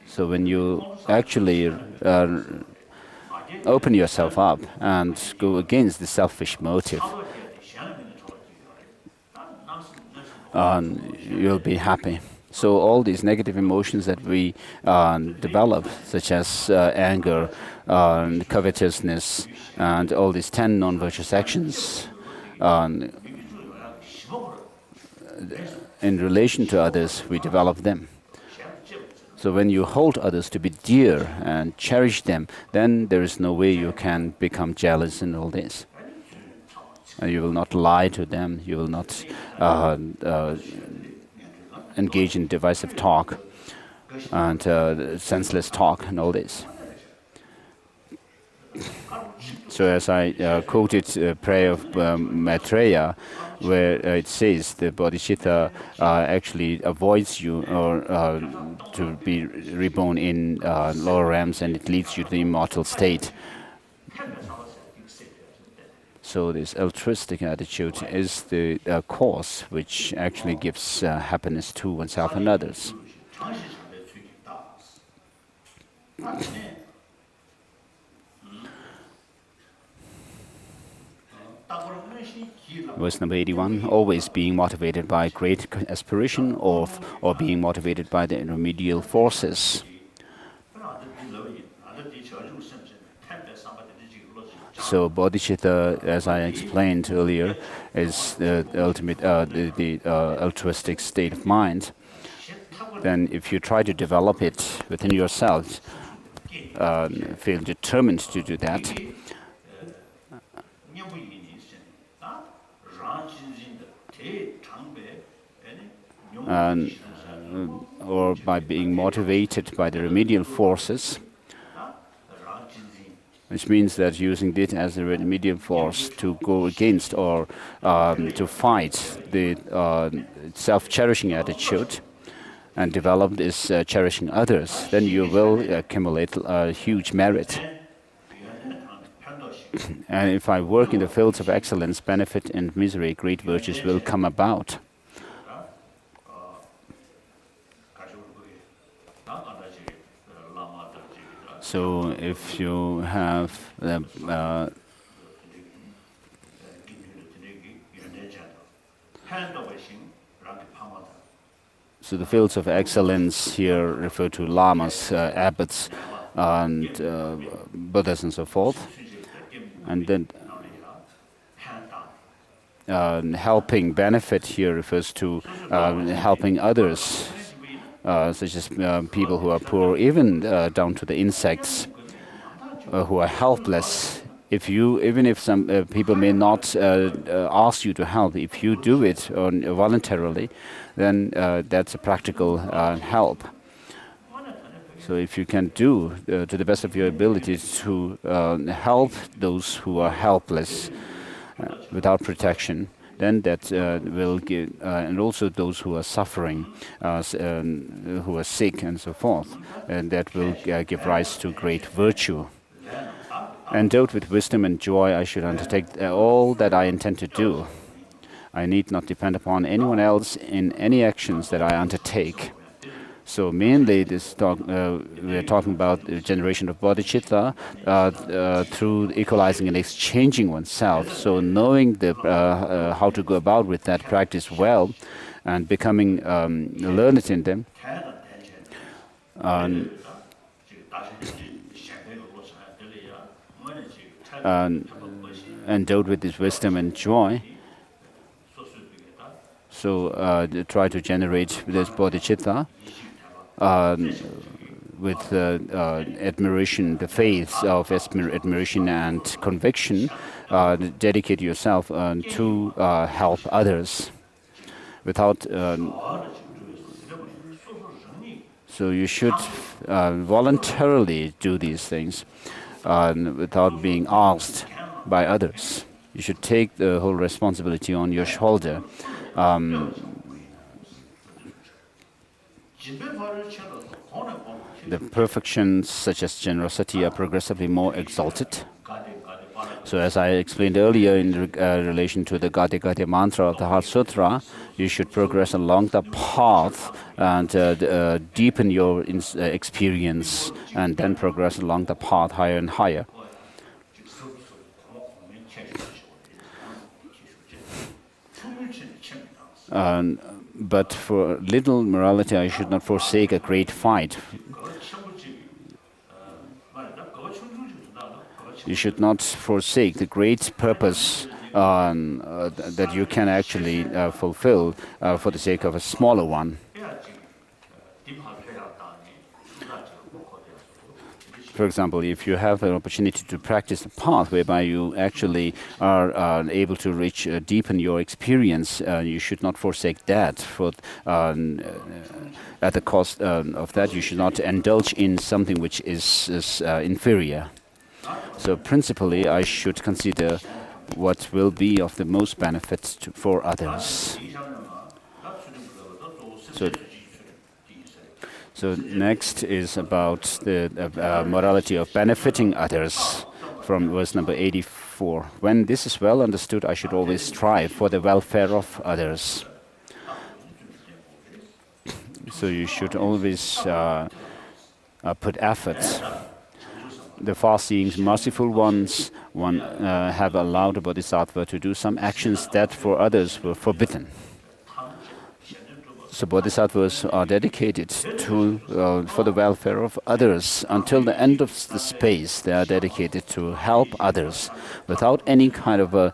So when you actually open yourself up and go against the selfish motive, you'll be happy. So all these negative emotions that we develop, such as anger, covetousness, and all these 10 non-virtuous actions, in relation to others, we develop them. So when you hold others to be dear and cherish them, then there is no way you can become jealous and all this. You will not lie to them. You will not engage in divisive talk and senseless talk and all this. So as I quoted a prayer of Maitreya, where it says the bodhisattva actually avoids you or to be reborn in lower realms, and it leads you to the immortal state. So this altruistic attitude is the cause which actually gives happiness to oneself and others. Verse number 81, always being motivated by great aspiration or being motivated by the remedial forces. So bodhisattva, as I explained earlier, is the ultimate, the altruistic state of mind. Then if you try to develop it within yourself, feel determined to do that, or by being motivated by the remedial forces, which means that using it as a remedial force to go against or to fight the self-cherishing attitude and develop this cherishing others, then you will accumulate huge merit. And if I work in the fields of excellence, benefit and misery, great virtues will come about. So if you have so the fields of excellence here refer to lamas, abbots, and Buddhas and so forth. And then helping benefit here refers to helping others, such as people who are poor, even down to the insects who are helpless. Even if some people may not ask you to help, if you do it voluntarily, then that's a practical help. So if you can do to the best of your abilities to help those who are helpless without protection, then that will give, and also those who are suffering, who are sick and so forth, and that will give rise to great virtue. Endowed with wisdom and joy, I should undertake all that I intend to do. I need not depend upon anyone else in any actions that I undertake. So mainly this talk, we are talking about the generation of bodhicitta through equalizing and exchanging oneself. So knowing the, how to go about with that practice well and becoming learned in them. Endowed with this wisdom and joy. So try to generate this bodhicitta with admiration, the faith of admiration and conviction. Dedicate yourself to help others without. So you should voluntarily do these things without being asked by others. You should take the whole responsibility on your shoulder. The perfections such as generosity are progressively more exalted. So as I explained earlier in relation to the Gade Gade mantra of the Heart Sutra, you should progress along the path and deepen your experience and then progress along the path higher and higher. But for little morality, I should not forsake a great fight. You should not forsake the great purpose that you can actually fulfill for the sake of a smaller one. For example, if you have an opportunity to practice a path whereby you actually are able to reach, deepen your experience, you should not forsake that. At the cost of that, you should not indulge in something which is inferior. So principally, I should consider what will be of the most benefit for others. So next is about the morality of benefiting others, from verse number 84. When this is well understood, I should always strive for the welfare of others. So you should always put effort. The far-seeing, merciful ones have allowed the Bodhisattva to do some actions that for others were forbidden. So Bodhisattvas are dedicated to for the welfare of others. Until the end of the space, they are dedicated to help others without any kind of a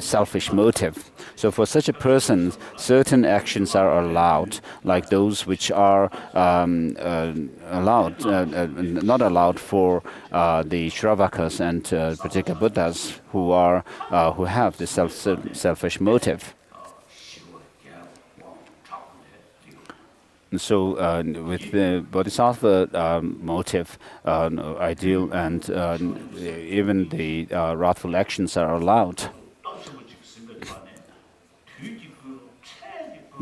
selfish motive. So for such a person, certain actions are allowed, like those which are not allowed for the Shravakas and particular Buddhas who have the selfish motive. So with the Bodhisattva motive, ideal, and even the wrathful actions are allowed,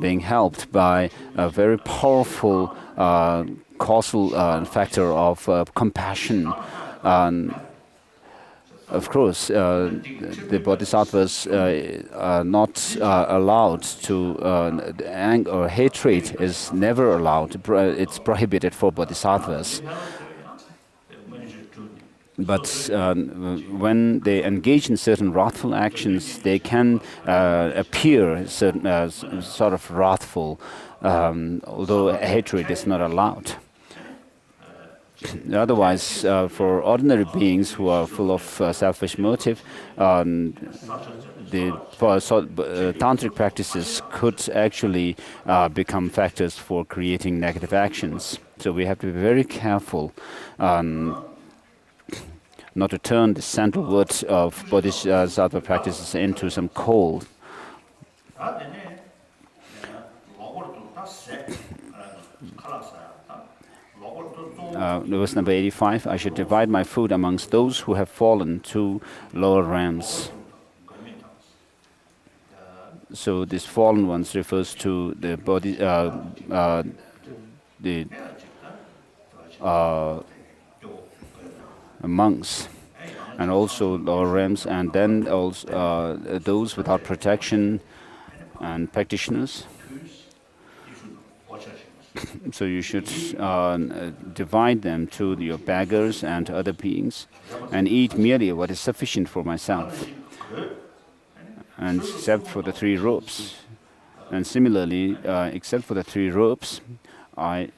being helped by a very powerful causal factor of compassion. Of course, the Bodhisattvas are not allowed to, anger or hatred is never allowed. It's prohibited for Bodhisattvas. But when they engage in certain wrathful actions, they can appear certain, sort of wrathful, although hatred is not allowed. Otherwise, for ordinary beings who are full of selfish motive, the tantric practices could actually become factors for creating negative actions. So we have to be very careful not to turn the central wood of Bodhisattva practices into some coal. Verse number 85, I should divide my food amongst those who have fallen to lower realms. So this fallen ones refers to the body, the monks, and also lower realms, and then also those without protection and practitioners. So you should divide them to your beggars and other beings, and eat merely what is sufficient for myself, and except for the 3 ropes. And similarly, except for the 3 ropes, I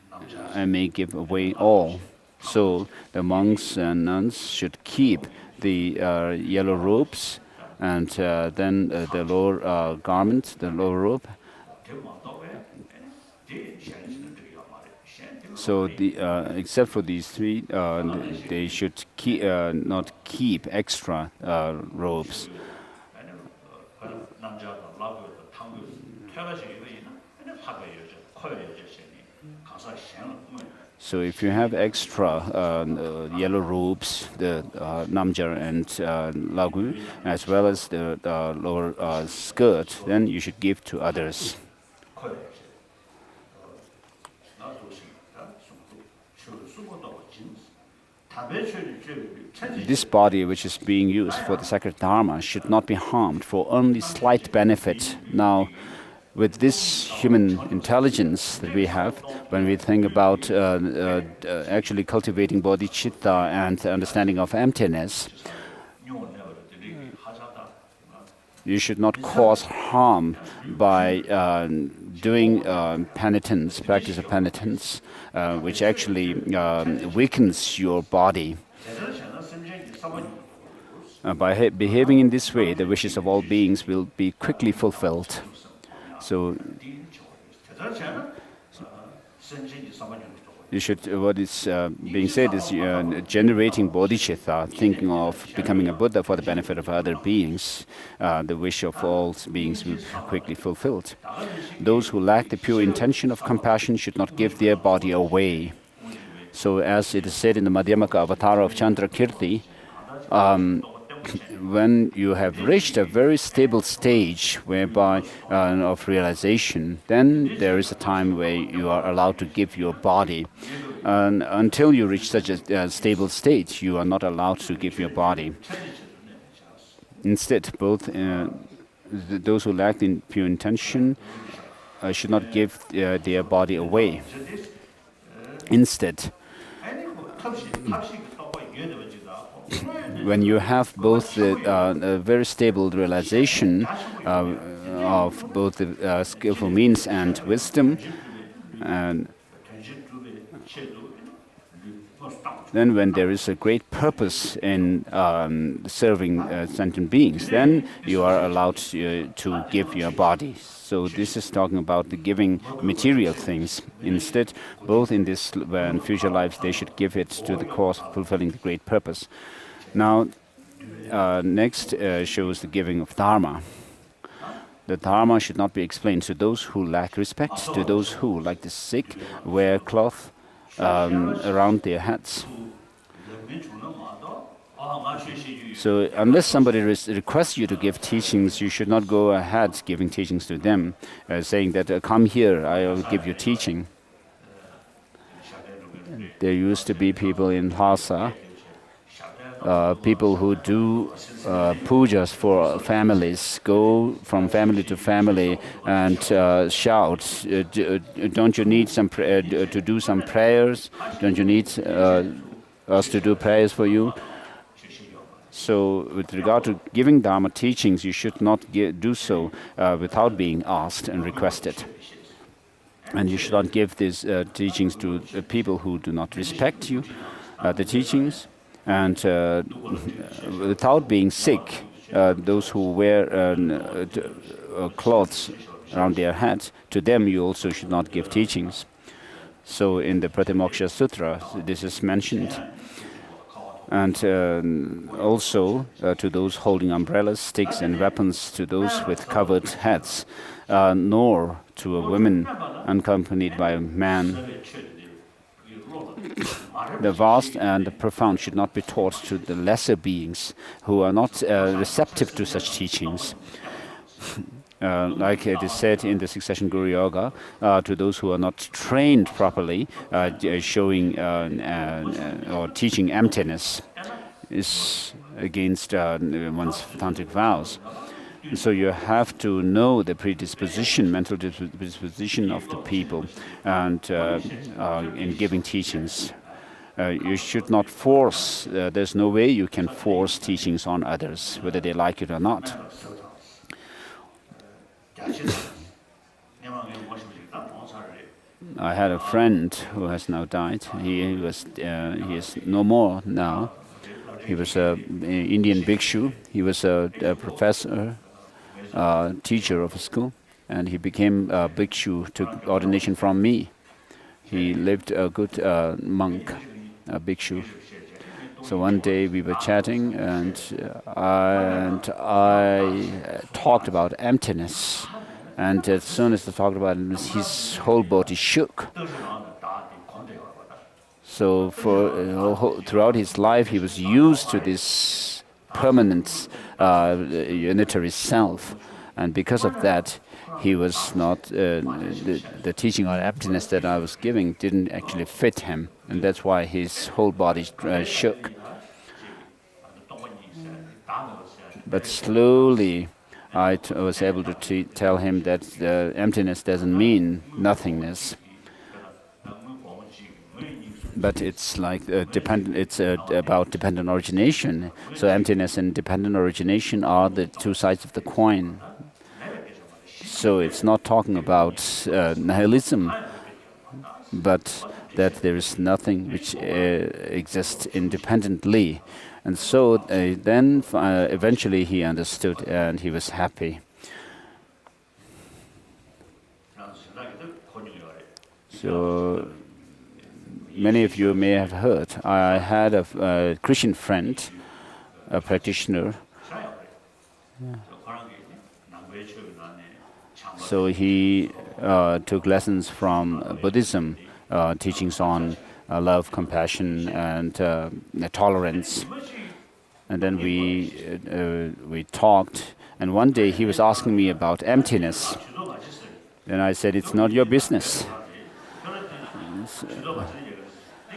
may give away all. So the monks and nuns should keep the yellow robes, and then the lower garment, the lower robe. So except for these 3, they should not keep extra robes. So if you have extra yellow robes, the namjar and lagu, as well as the lower skirt, then you should give to others. This body which is being used for the sacred dharma should not be harmed for only slight benefit. Now, with this human intelligence that we have, when we think about actually cultivating bodhicitta and understanding of emptiness, You should not cause harm by doing penitence, practice of penitence, which actually weakens your body. By behaving in this way, the wishes of all beings will be quickly fulfilled. So you should, what is being said is generating bodhisattva, thinking of becoming a Buddha for the benefit of other beings. The wish of all beings will be quickly fulfilled. Those who lack the pure intention of compassion should not give their body away. So as it is said in the Madhyamaka avatar of Chandrakirti, when you have reached a very stable stage whereby of realization, then there is a time where you are allowed to give your body. And until you reach such a stable state, you are not allowed to give your body. Instead, both those who lack in pure intention should not give their body away. Instead, when you have both a very stable realization of both the skillful means and wisdom, and then when there is a great purpose in serving sentient beings, then you are allowed to give your body. So this is talking about the giving material things. Instead, both in this and future lives, they should give it to the cause of fulfilling the great purpose. Now, next shows the giving of dharma. The dharma should not be explained to those who lack respect, to those who, like the sick, wear cloth around their heads. So unless somebody requests you to give teachings, you should not go ahead giving teachings to them, saying that, come here, I will give you teaching. There used to be people in Lhasa, people who do pujas for families, go from family to family and shout, don't you need to do some prayers? Don't you need us to do prayers for you? So with regard to giving Dharma teachings, you should not do so without being asked and requested. And you should not give these teachings to people who do not respect you, the teachings. And without being sick, those who wear cloths around their heads, to them you also should not give teachings. So in the Pratimoksha Sutra, this is mentioned. And also to those holding umbrellas, sticks and weapons, to those with covered heads, nor to a woman accompanied by a man. The vast and the profound should not be taught to the lesser beings who are not receptive to such teachings. Like it is said in the Succession Guru Yoga, to those who are not trained properly, showing or teaching emptiness is against one's tantric vows. So you have to know the predisposition, mental predisposition of the people, and in giving teachings. You should not force, there's no way you can force teachings on others, whether they like it or not. I had a friend who has now died. He is no more now. He was an Indian bhikshu. He was a professor, teacher of a school, and he became a bhikshu, took ordination from me. He lived a good monk, a bhikshu. So one day we were chatting, and I talked about emptiness. And as soon as I talked about it, his whole body shook. So throughout his life, he was used to this permanent unitary self. And because of that, he was not, the teaching on emptiness that I was giving didn't actually fit him. And that's why his whole body shook. But slowly, I was able to tell him that emptiness doesn't mean nothingness. but it's like dependent. It's about dependent origination. So emptiness and dependent origination are the two sides of the coin. So it's not talking about nihilism, but that there is nothing which exists independently. And so then eventually he understood and he was happy. So many of you may have heard, I had a Christian friend, a practitioner. So he took lessons from Buddhism, teachings on love, compassion, and tolerance. And then we talked, and one day he was asking me about emptiness. And I said, it's not your business.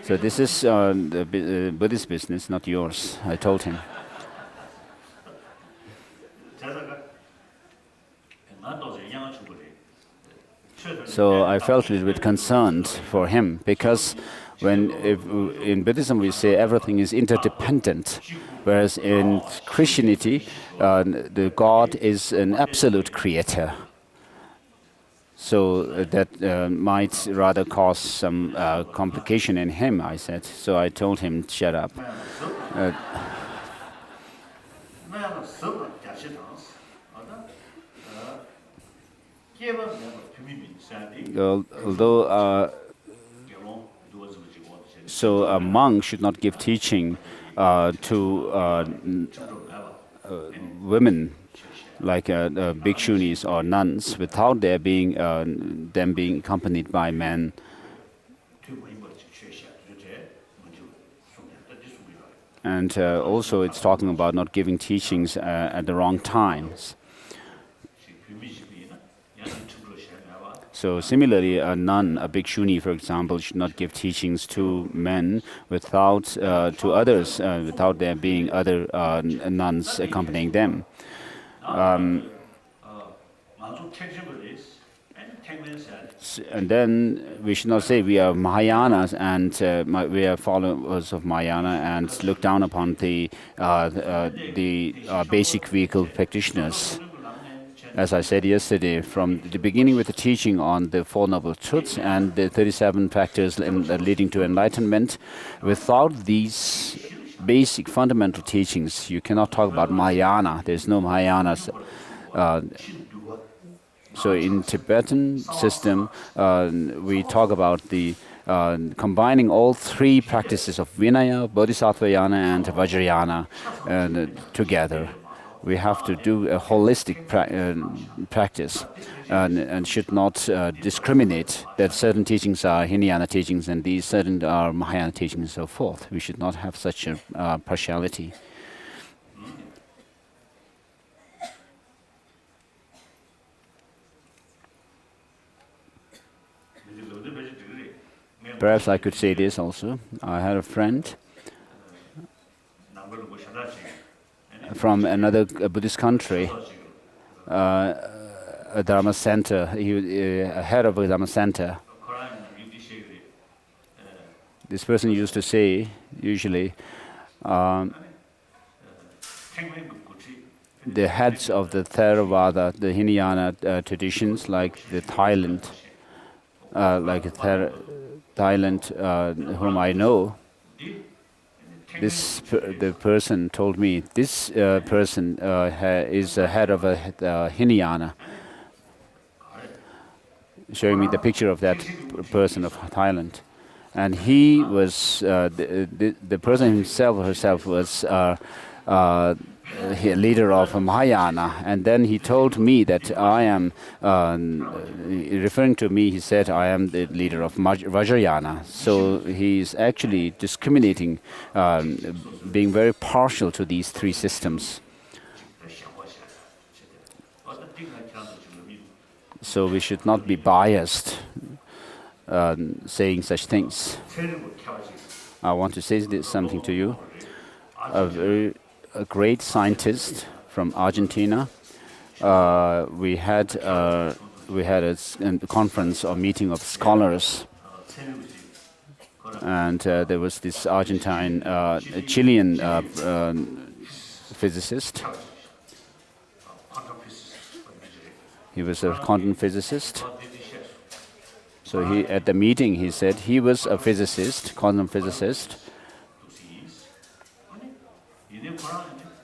So this is the Buddhist business, not yours, I told him. So I felt a little bit concerned for him, because in Buddhism we say everything is interdependent, whereas in Christianity the God is an absolute creator. So that might rather cause some complication in him, I said. So I told him, shut up. Although so a monk should not give teaching to women like bhikshunis or nuns without them being accompanied by men. And also it's talking about not giving teachings at the wrong times. So similarly, a nun, a bhikshuni, for example, should not give teachings to men without to others, without there being other nuns accompanying them. And then we should not say we are Mahayanas and we are followers of Mahayana and look down upon the basic vehicle practitioners. As I said yesterday, from the beginning with the teaching on the Four Noble Truths and the 37 factors leading to enlightenment, without these basic fundamental teachings, you cannot talk about Mahayana. There's no Mahayanas. So in Tibetan system, we talk about the combining all three practices of Vinaya, Bodhisattvayana, and Vajrayana together. We have to do a holistic practice and should not discriminate that certain teachings are Hinayana teachings and these certain are Mahayana teachings and so forth. We should not have such a partiality. Perhaps I could say this also. I had a friend from another Buddhist country, a Dharma center. He was a head of a Dharma center. This person used to say, usually, the heads of the Theravada, the Hinayana traditions, like the Thailand, whom I know, the person told me this person is the head of a Hinayana, showing me the picture of that person of Thailand, and he was the person himself or herself was leader of Mahayana, and then he told me that I am, referring to me, he said I am the leader of Vajrayana. So he's actually discriminating, being very partial to these three systems. So we should not be biased saying such things. I want to say something to you. A great scientist from Argentina. We had a conference or meeting of scholars, And there was this Argentine, Chilean physicist. quantum physicist. He was a quantum physicist. So at the meeting, he said he was a physicist, quantum physicist.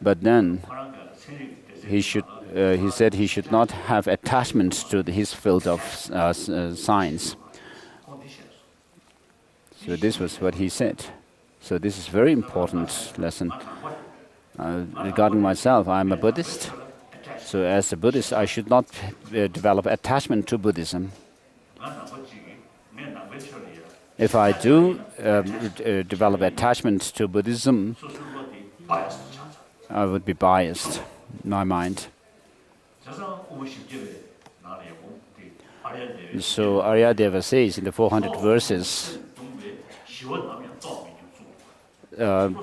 But then he said he should not have attachment to his field of science. So this was what he said. So this is very important lesson. Regarding myself, I'm a Buddhist. So as a Buddhist, I should not develop attachment to Buddhism. If I do develop attachment to Buddhism, I would be biased in my mind. So Aryadeva says in the 400 verses,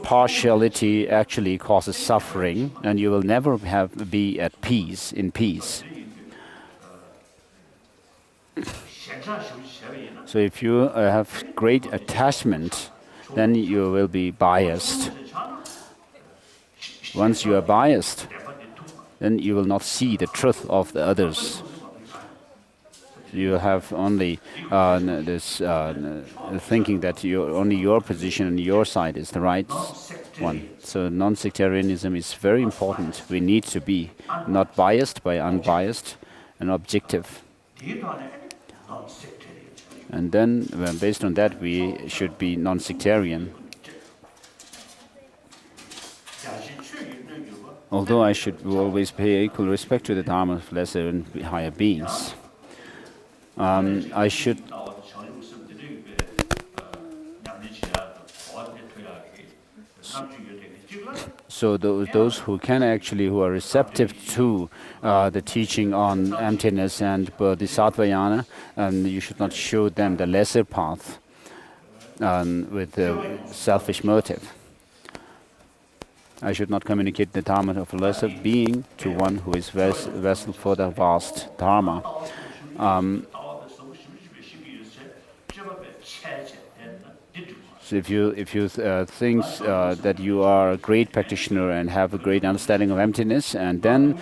partiality actually causes suffering, and you will never be at peace, in peace. So if you have great attachment, then you will be biased. Once you are biased, then you will not see the truth of the others. You have only this thinking that only your position and your side is the right one. So non-sectarianism is very important. We need to be not biased but unbiased and objective. And then, based on that, we should be non-sectarian. Although I should always pay equal respect to the Dharma of lesser and higher beings, I should. So those who are receptive to the teaching on emptiness and Bodhisattva, you should not show them the lesser path with a selfish motive. I should not communicate the Dharma of a lesser being to one who is vessel for the vast Dharma. So if you think that you are a great practitioner and have a great understanding of emptiness, and then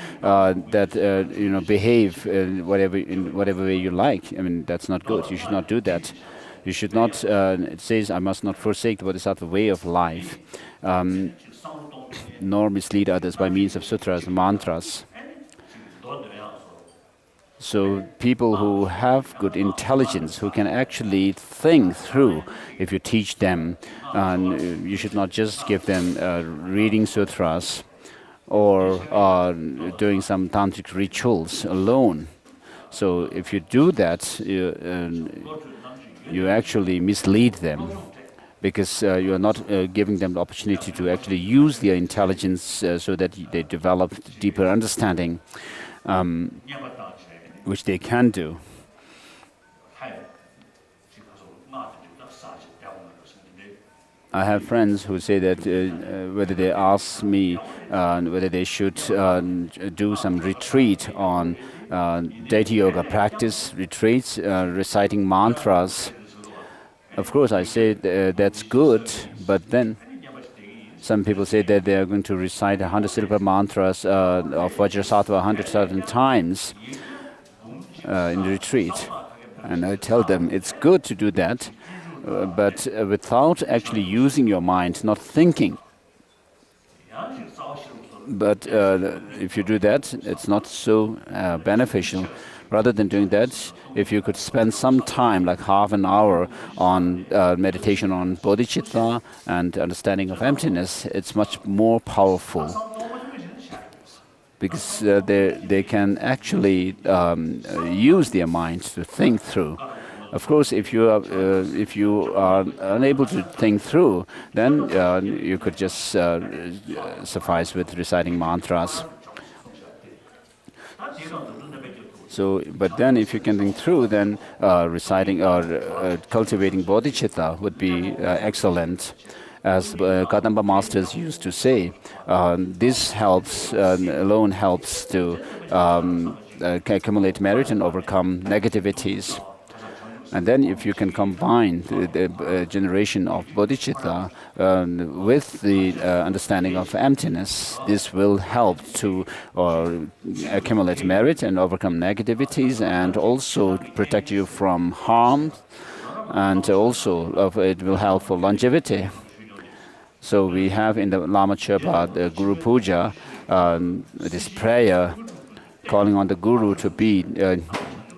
behave in whatever way you like, I mean that's not good. You should not do that. You should not. It says, "I must not forsake the Bodhisattva way of life, nor mislead others by means of sutras and mantras." So people who have good intelligence, who can actually think through, if you teach them, you should not just give them reading sutras or doing some tantric rituals alone. So if you do that, you actually mislead them, because you are not giving them the opportunity to actually use their intelligence so that they develop deeper understanding, which they can do. I have friends who say that whether they ask me whether they should do some retreat on deity yoga practice retreats, reciting mantras. Of course, I say that's good, but then some people say that they are going to recite 100 syllable mantras of Vajrasattva 100,000 times in the retreat. And I tell them it's good to do that, but without actually using your mind, not thinking. But if you do that, it's not so beneficial. Rather than doing that, if you could spend some time, like half an hour, on meditation on bodhicitta and understanding of emptiness, it's much more powerful. Because they can actually use their minds to think through. Of course, if you are unable to think through, then you could just suffice with reciting mantras. So, but then if you can think through, then reciting or cultivating bodhicitta would be excellent. As Kadamba masters used to say, this helps, alone helps to accumulate merit and overcome negativities. And then if you can combine the generation of bodhicitta with the understanding of emptiness, this will help to accumulate merit and overcome negativities and also protect you from harm, and also it will help for longevity. So we have in the Lama Chöpa, the Guru Puja, this prayer calling on the Guru to be,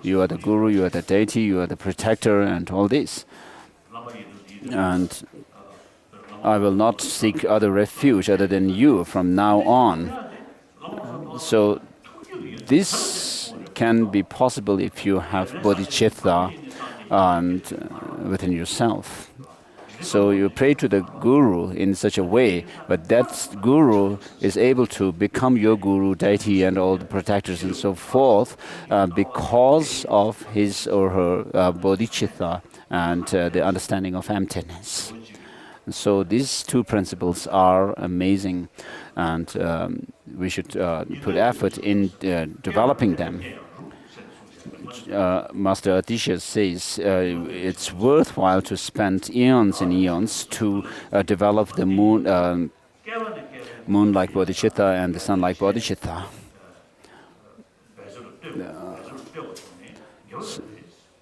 you are the Guru, you are the deity, you are the protector, and all this. And I will not seek other refuge other than you from now on. So this can be possible if you have bodhicitta within yourself. So you pray to the Guru in such a way, but that Guru is able to become your Guru, deity, and all the protectors and so forth because of his or her bodhicitta and the understanding of emptiness. So these two principles are amazing, and we should put effort in developing them. Master Atisha says it's worthwhile to spend eons and eons to develop the moon-like bodhicitta and the sun-like bodhicitta.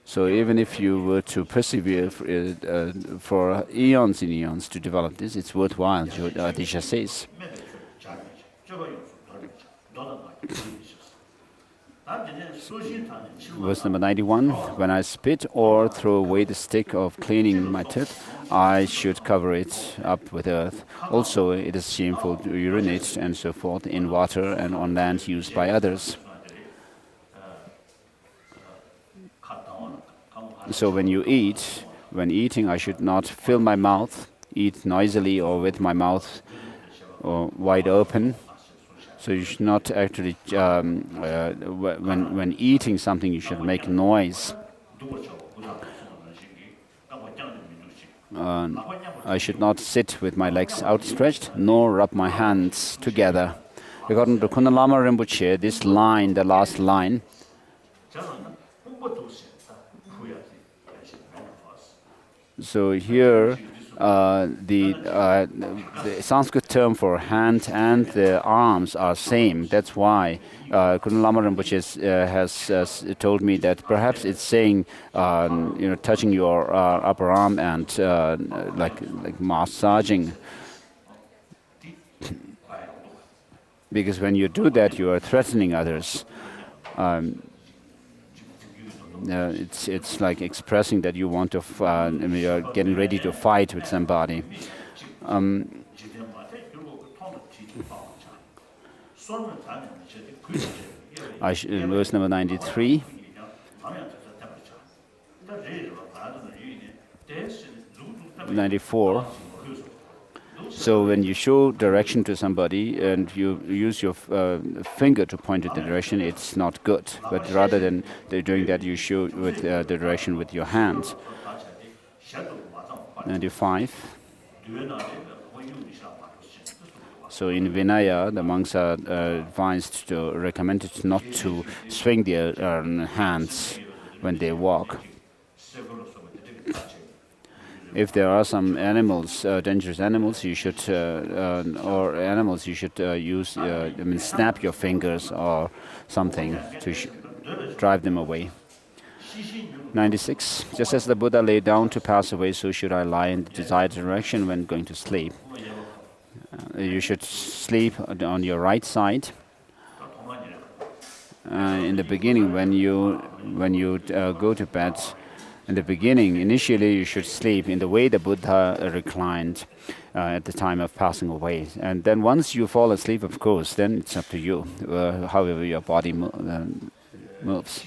So even if you were to persevere for eons and eons to develop this, it's worthwhile, Atisha says. Verse number 91, when I spit or throw away the stick of cleaning my teeth, I should cover it up with earth. Also, it is shameful to urinate and so forth in water and on land used by others. So when eating, I should not fill my mouth, eat noisily or with my mouth wide open. So you should not actually, when eating something, you should make noise. I should not sit with my legs outstretched, nor rub my hands together. According to Kundalama Lama Rinpoche, this line, the last line, so here the Sanskrit term for hand and the arms are same. That's why Kundalama Lama Rinpoche has told me that perhaps it's saying, touching your upper arm and like massaging. Because when you do that, you are threatening others. It's like expressing that you want to, you're getting ready to fight with somebody. Verse number 93. 94. So when you show direction to somebody and you use your finger to point in the direction, it's not good. But rather than doing that, you show with the direction with your hands. 95. So in Vinaya, the monks are recommended not to swing their hands when they walk. If there are some animals, dangerous animals, you should, use, snap your fingers or something to drive them away. 96. Just as the Buddha lay down to pass away, so should I lie in the desired direction when going to sleep. You should sleep on your right side. In the beginning, when you go to bed, in the beginning, initially you should sleep in the way the Buddha reclined at the time of passing away. And then once you fall asleep, of course, then it's up to you, however your body moves.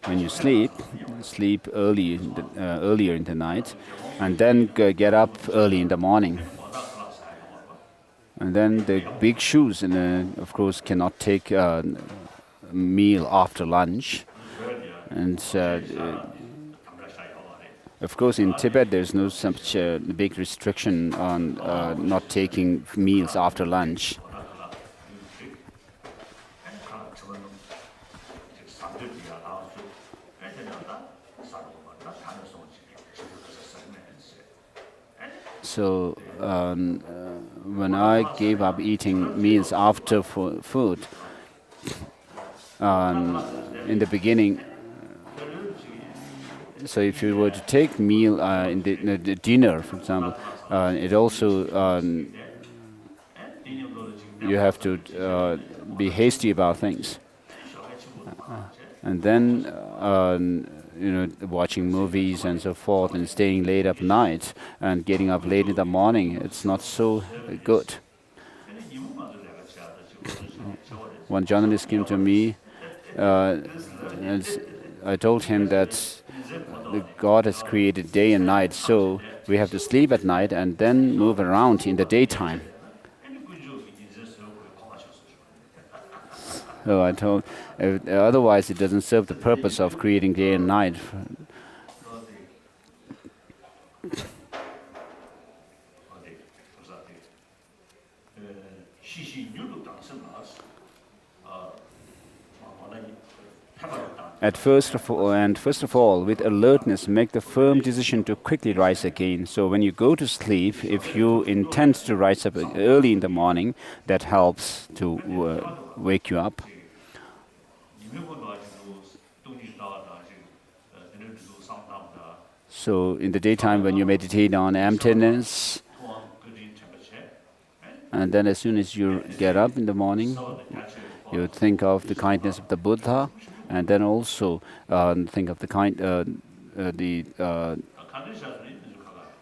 When you sleep earlier in the night, and then get up early in the morning. And then the big shoes, of course, cannot take a meal after lunch. And of course, in Tibet, there's no such big restriction on not taking meals after lunch. 저거는 산들이야 나와서 애들이다 사는 거다 다녀서 So when I gave up eating meals after food, in the beginning, so if you were to take meal in the dinner, for example, it also you have to be hasty about things, and then watching movies and so forth, and staying late up night and getting up late in the morning. It's not so good. One journalist came to me, and I told him that God has created day and night, so we have to sleep at night and then move around in the daytime. So I told, otherwise it doesn't serve the purpose of creating day and night. First of all, with alertness, make the firm decision to quickly rise again. So when you go to sleep, if you intend to rise up early in the morning, that helps to wake you up. So in the daytime, when you meditate on emptiness, and then as soon as you get up in the morning, you think of the kindness of the Buddha, and then also think of the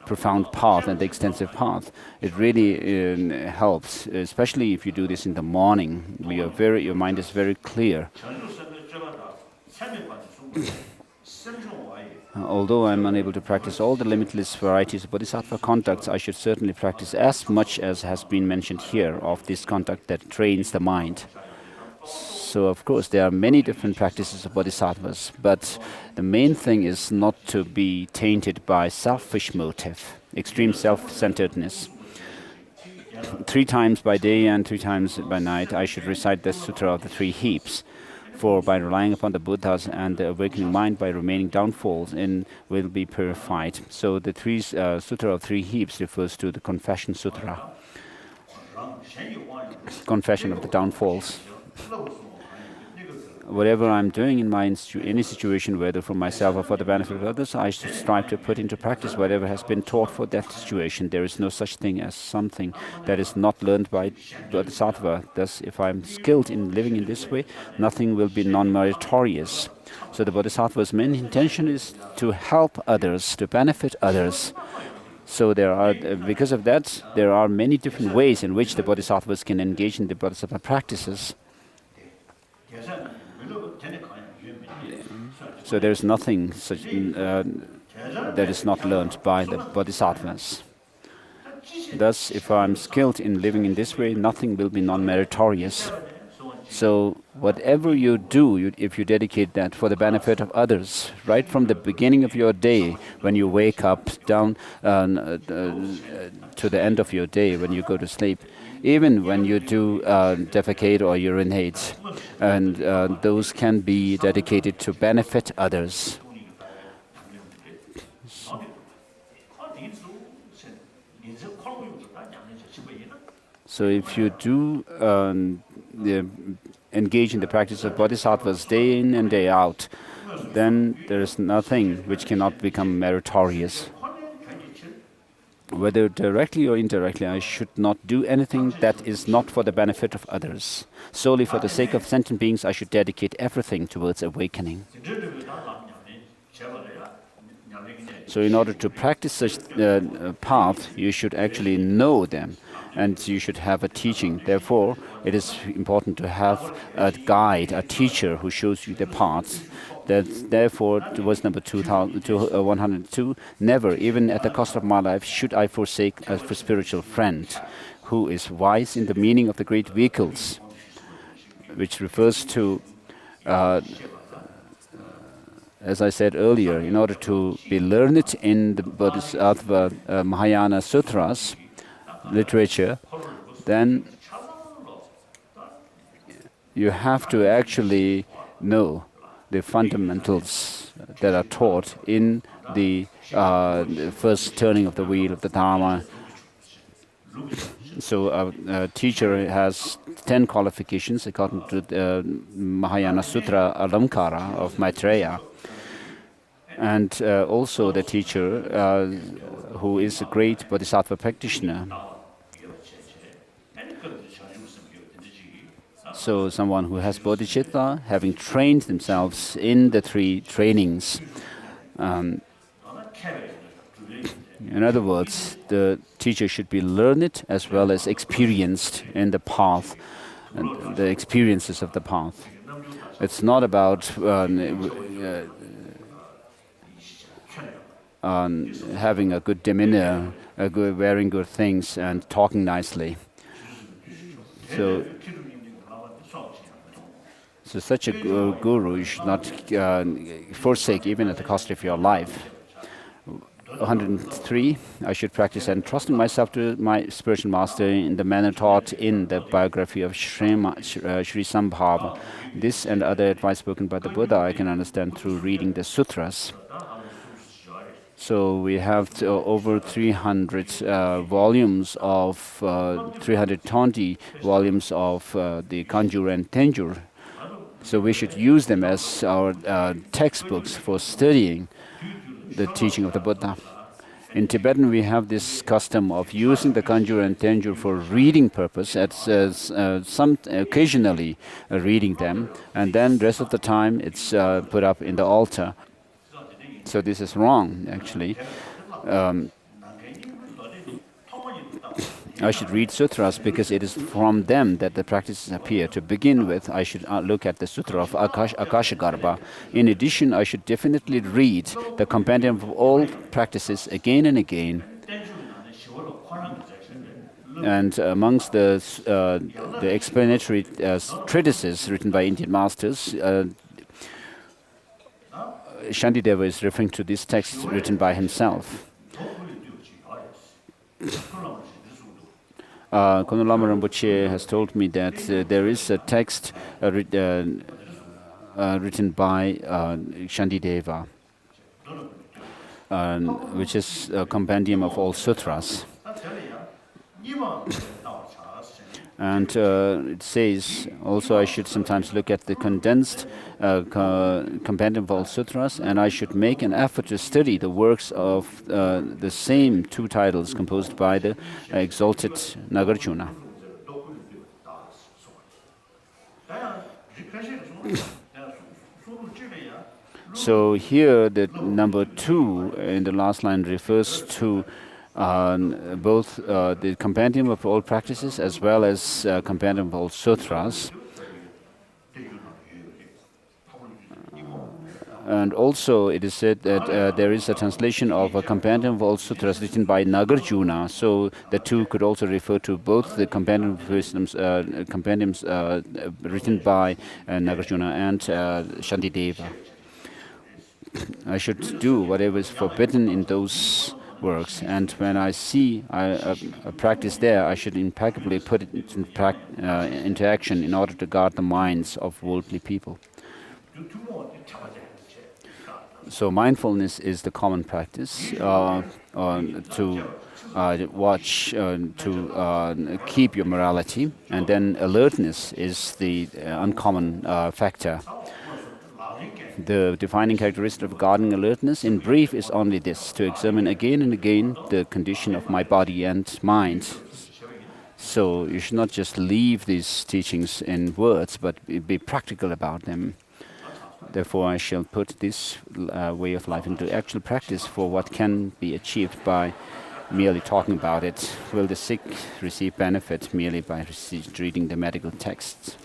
profound path and the extensive path. It really helps, especially if you do this in the morning. Your mind is very clear. Although I'm unable to practice all the limitless varieties of bodhisattva conducts, I should certainly practice as much as has been mentioned here of this conduct that trains the mind. So, of course, there are many different practices of bodhisattvas, but the main thing is not to be tainted by selfish motive, extreme self-centeredness. 3 times by day and 3 times by night, I should recite the Sutra of the 3 heaps. For by relying upon the Buddhas and the awakening mind by remaining downfalls will be purified. So the Sutra of 3 heaps refers to the Confession Sutra, confession of the downfalls. Whatever I'm doing in any situation, whether for myself or for the benefit of others, I should strive to put into practice whatever has been taught for that situation. There is no such thing as something that is not learned by Bodhisattva. Thus, if I'm skilled in living in this way, nothing will be non-meritorious. So the Bodhisattva's main intention is to help others, to benefit others. So because of that, there are many different ways in which the Bodhisattvas can engage in the Bodhisattva practices. So there is nothing such that is not learned by the Bodhisattvas. Thus, if I'm skilled in living in this way, nothing will be non-meritorious. So whatever you do, if you dedicate that for the benefit of others, right from the beginning of your day, when you wake up down to the end of your day, when you go to sleep, even when you do defecate or urinate, and those can be dedicated to benefit others. So if you do engage in the practice of bodhisattvas day in and day out, then there is nothing which cannot become meritorious. Whether directly or indirectly, I should not do anything that is not for the benefit of others. Solely for the sake of sentient beings, I should dedicate everything towards awakening. So in order to practice such path, you should actually know them, and you should have a teaching. Therefore, it is important to have a guide, a teacher who shows you the path. Therefore, verse number 102, never, even at the cost of my life, should I forsake a spiritual friend who is wise in the meaning of the great vehicles, which refers to, as I said earlier, in order to be learned in the Bodhisattva Mahayana Sutras literature, then you have to actually know the fundamentals that are taught in the first turning of the wheel of the Dharma. So a teacher has 10 qualifications according to the Mahayana Sutra Alamkara of Maitreya. And also the teacher who is a great Bodhisattva practitioner. So someone who has bodhicitta, having trained themselves in the 3 trainings. In other words, the teacher should be learned as well as experienced in the path, and the experiences of the path. It's not about having a good demeanor, wearing good things, and talking nicely. So such a guru you should not forsake even at the cost of your life. 103, I should practice entrusting myself to my spiritual master in the manner taught in the biography of Sri Sambhava. This and other advice spoken by the Buddha I can understand through reading the sutras. So we have over 300 volumes of 320 volumes of the Kanjur and Tenjur. So we should use them as our textbooks for studying the teaching of the Buddha. In Tibetan, we have this custom of using the Kanjur and Tenjur for reading purpose, occasionally reading them, and then the rest of the time it's put up in the altar. So this is wrong, actually. I should read sutras because it is from them that the practices appear. To begin with, I should look at the Sutra of Akashagarbha. In addition, I should definitely read the compendium of all practices again and again. And amongst the explanatory treatises written by Indian masters, Shantideva is referring to this text written by himself. Kono Lama Rinpoche has told me that there is a text written by Shantideva, which is a compendium of all sutras. And it says also I should sometimes look at the condensed compendium of all sutras, and I should make an effort to study the works of the same 2 titles composed by the exalted Nagarjuna. So here the number 2 in the last line refers to both the compendium of all practices as well as compendium of all sutras. And also it is said that there is a translation of a compendium of all sutras written by Nagarjuna, so the 2 could also refer to both the compendium of wisdoms, compendiums written by Nagarjuna and Shantideva. I should do whatever is forbidden in those works, and when I see a practice there, I should impeccably put it into action in order to guard the minds of worldly people. So mindfulness is the common practice to watch, to keep your morality, and then alertness is the uncommon factor. The defining characteristic of guarding alertness, in brief, is only this: to examine again and again the condition of my body and mind. So you should not just leave these teachings in words, but be practical about them. Therefore, I shall put this way of life into actual practice for what can be achieved by merely talking about it. Will the sick receive benefit merely by reading the medical texts?